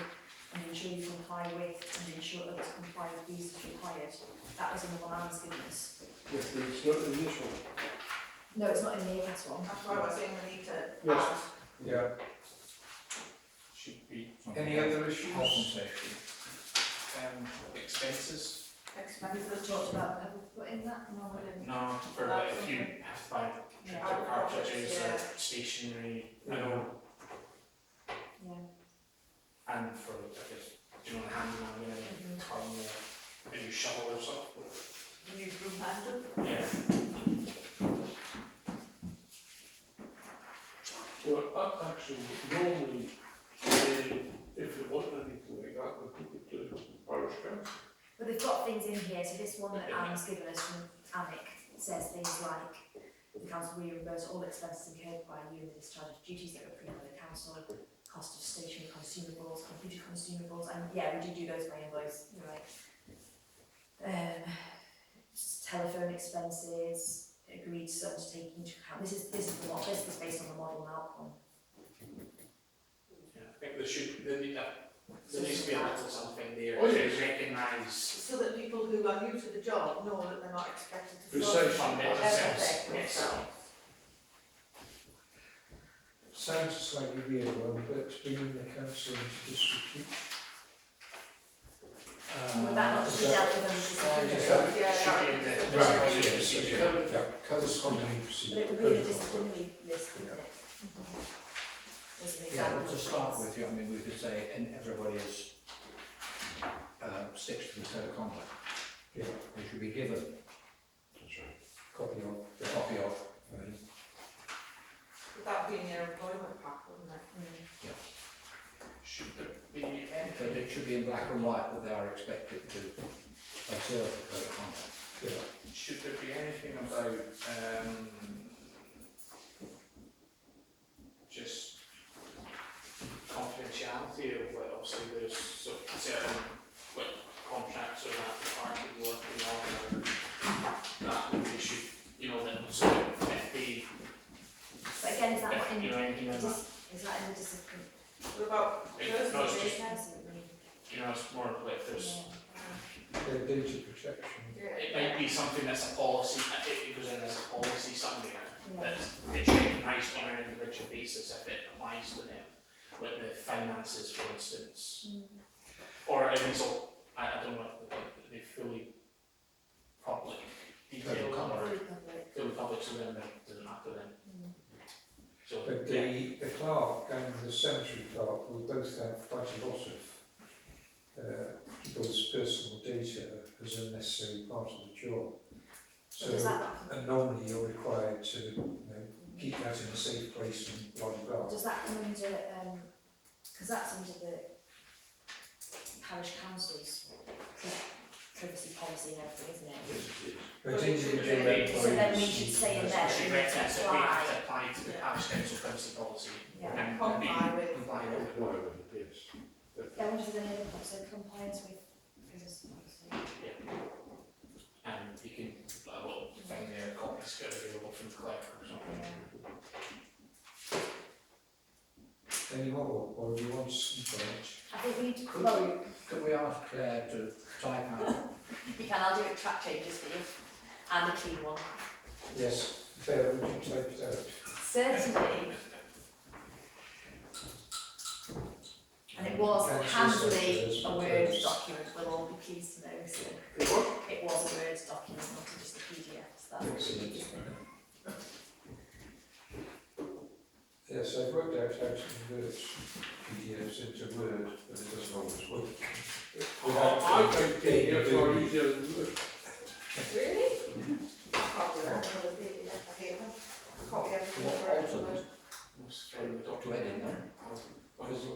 and ensure you comply with and ensure others comply with these as required. That was in the one I was given us. Yes, but it's not in this one. No, it's not in the EFS one. That's why we're saying we need to Yes. add. Yeah. Should be Any other issues? Health and safety. expenses. Expenses. Talked about, have we put in that? No, we didn't. No, for like if you have to buy Yeah. printer cartridges Yeah. or stationery, I know, Yeah. and for I guess, do you know the handyman, you know, turn the new shovel or something. The new broom handle. Yeah. Well, actually, normally, if they want anything like that, they put it to the parish council. But the we've got things in here, so this one that Anne's given us from AMIC says things like, the council will reimburse all expenses incurred by you in the discharge of duties that were approved by the council, cost of stationery consumables, computer consumables, and yeah, we do those by invoice, you're right. Telephone expenses, agreed sums taken into account. This is the model. This is based on the model outcome. Yeah, I think there needs to be a little something there Oh, to yes. recognise. So that people who are new to the job know that they're not expected to Precisely. fund Yes. everything Yes. themselves. Sounds a slightly weird one, but bringing the council into disrepute. Would that not be dealt with under disciplinary? Yeah, Should be in the Right, disciplinary yes, procedure. yeah, disciplinary But procedure. it would be in the disciplinary list, wouldn't it? As an Yeah, example but to of start things. with, I mean, we could say, and everybody is, sticks to the code of conduct. Yeah, They should be given copy of. a copy of. Would that be in your employment pack, wouldn't it? Should there be any? But it should be in black and white that they are expected to observe the code of conduct. Yeah. Should there be anything about just confidentiality of what obviously there's certain contracts or that party working on or that we should, that sort of FP, But again, is that not in, anything like that. is that in the discipline? What about It's personal not just- data? It's more like there's. Data protection. It might be something that's a policy, it goes in as a policy somewhere, Yeah. that it's recognised on an individual basis if it applies to them, like the finances, for instance. Or at least, I don't know, they fully public detail or fully public, so then it doesn't matter then. So, But the clerk and the cemetery clerk will both have quite a lot of people's personal data as a necessary part of the job. So does So, that, and normally you're required to keep that in a safe place and blah blah blah. does that come under, because that's under the Parish Council's privacy policy and everything, isn't it? But But individual it should be- employees. So then we should say in there, she we need to recommends that apply. they apply to the Parish Council privacy policy. Yeah. And Comply with. comply with it. Yes. Yeah, I wonder if there's any other, so compliance with privacy policy. And you can, find their copies available from Clerk or something. Any more, or do you want some change? I think we need to, Could well, Could we ask Claire to type out? you can, I'll do it track changes for you, and a clean one. Yes, Claire, would you type it out? Certainly. And it was Councillors, handily secretaries, a Word secretaries. document, we'll all be pleased to know, so it was a Word document, not just a PDF, so that's Excellent. good. Yes, I've worked out how to convert PDFs into Word, but it doesn't always work. I think PDF are easier than Word. Really? I can't do that, I hate them. Copy everything What over also? Word. To edit them?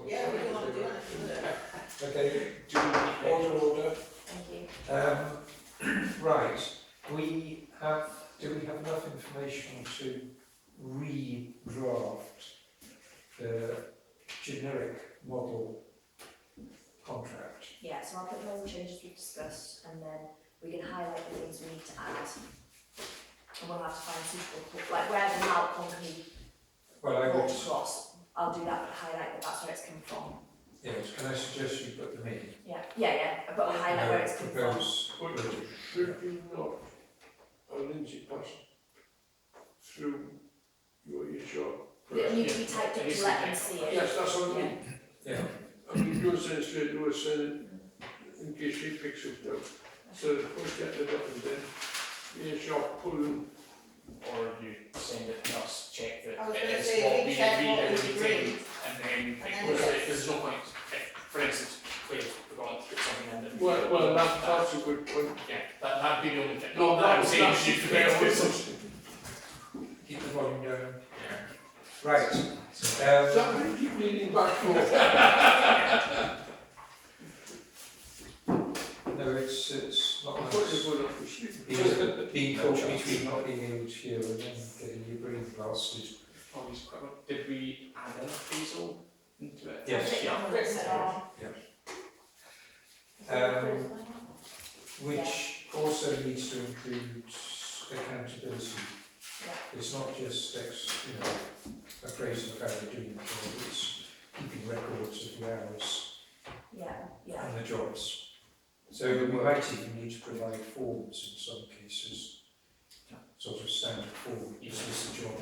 Yeah, we don't want to do anything with it. Okay, order. Thank you. Right, do we have enough information to redraft the generic model contract? Yeah, so I'll put in all the changes we've discussed, and then we can highlight the things we need to add. And we'll have to find suitable, like where the malt company Well, I brought would, across, I'll do that, but highlight that that's where it's come from. yes, can I suggest you put them in? Yeah, but I'll highlight where it's come from. Propose, But should you not, Lindsay, pass through your job? It needs to be typed up to let them see it. Yes, that's what I mean. yeah, I mean, you're saying straight, you were saying in case she picks it up. So we'll get it up and then your job pulling. Or you send it to us, check that I was gonna it's say, what we we check agreed what in we the meeting, agreed. and then And then there's no point, for instance, Claire's forgotten to put something in that. Well, that's a good point. Yeah, that'd be the only thing. No, Not that I'm saying that's- you forget to put something. keep the volume down. Yeah. Right, Somebody keep leaning back for. No, it's not I nice. thought you were going to push it. Being caught between not being able to hear and then getting your brain blasted. Probably quite well. Did we add an appraisal into it? Yes. Yeah. Written it on. Which also needs to include accountability. Yeah. It's not just appraisal of how they're doing the job, it's keeping records of the hours Yeah. and the jobs. So we might even need to provide forms in some cases, sort of standard form. This is the job,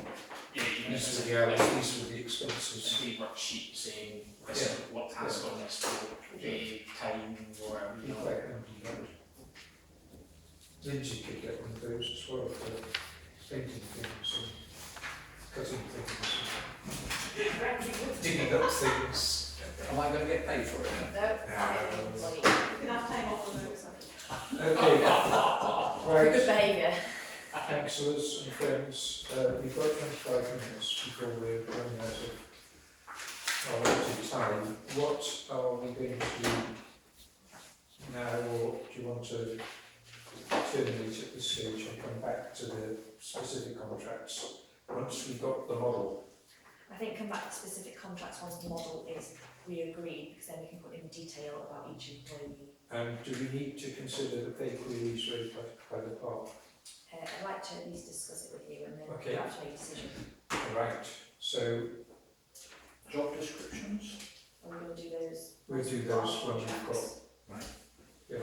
Yeah, even if these it's are the hours, these are the expenses. a wee worksheet saying this is what task on this for the time or whatever, Be you know. quite handy, that would. Lindsay could get one of those as well for painting things and cutting things and digging up things. Am I going to get paid for it? You can have time off the notes. Okay, Good right, behaviour. councillors and friends, we've got 25 minutes before we're running out of our limited time. What are we going to do now, or do you want to terminate at this stage and come back to the specific contracts once we've got the model? I think come back to specific contracts once the model is re-agreed, because then we can put in detail about each employee. And do we need to consider the pay queries raised by the clerk? I'd like to at least discuss it with you and then Okay. you have to make a decision. Right, so Job descriptions? Are we going to do those? we'll do those when we've got. contracts? Yeah.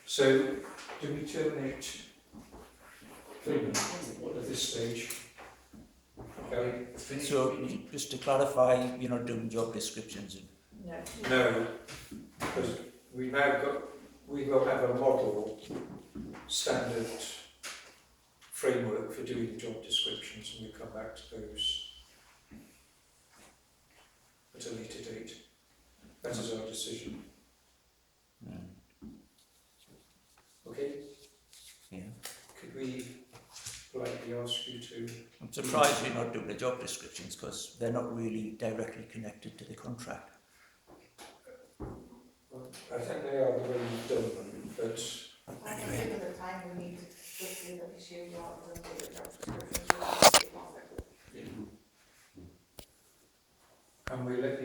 So do we terminate Freeman at this stage? Gary? So, just to clarify, you're not doing job descriptions? No. No, because we will have a model standard framework for doing job descriptions, and we'll come back to those at a later date. That is our decision. Okay? Yeah. Could we politely ask you to? I'm surprised you're not doing the job descriptions because they're not really directly connected to the contract. I think they are the way you've done them, but I think at the time we need to just do the issue rather than do the job description. and we let the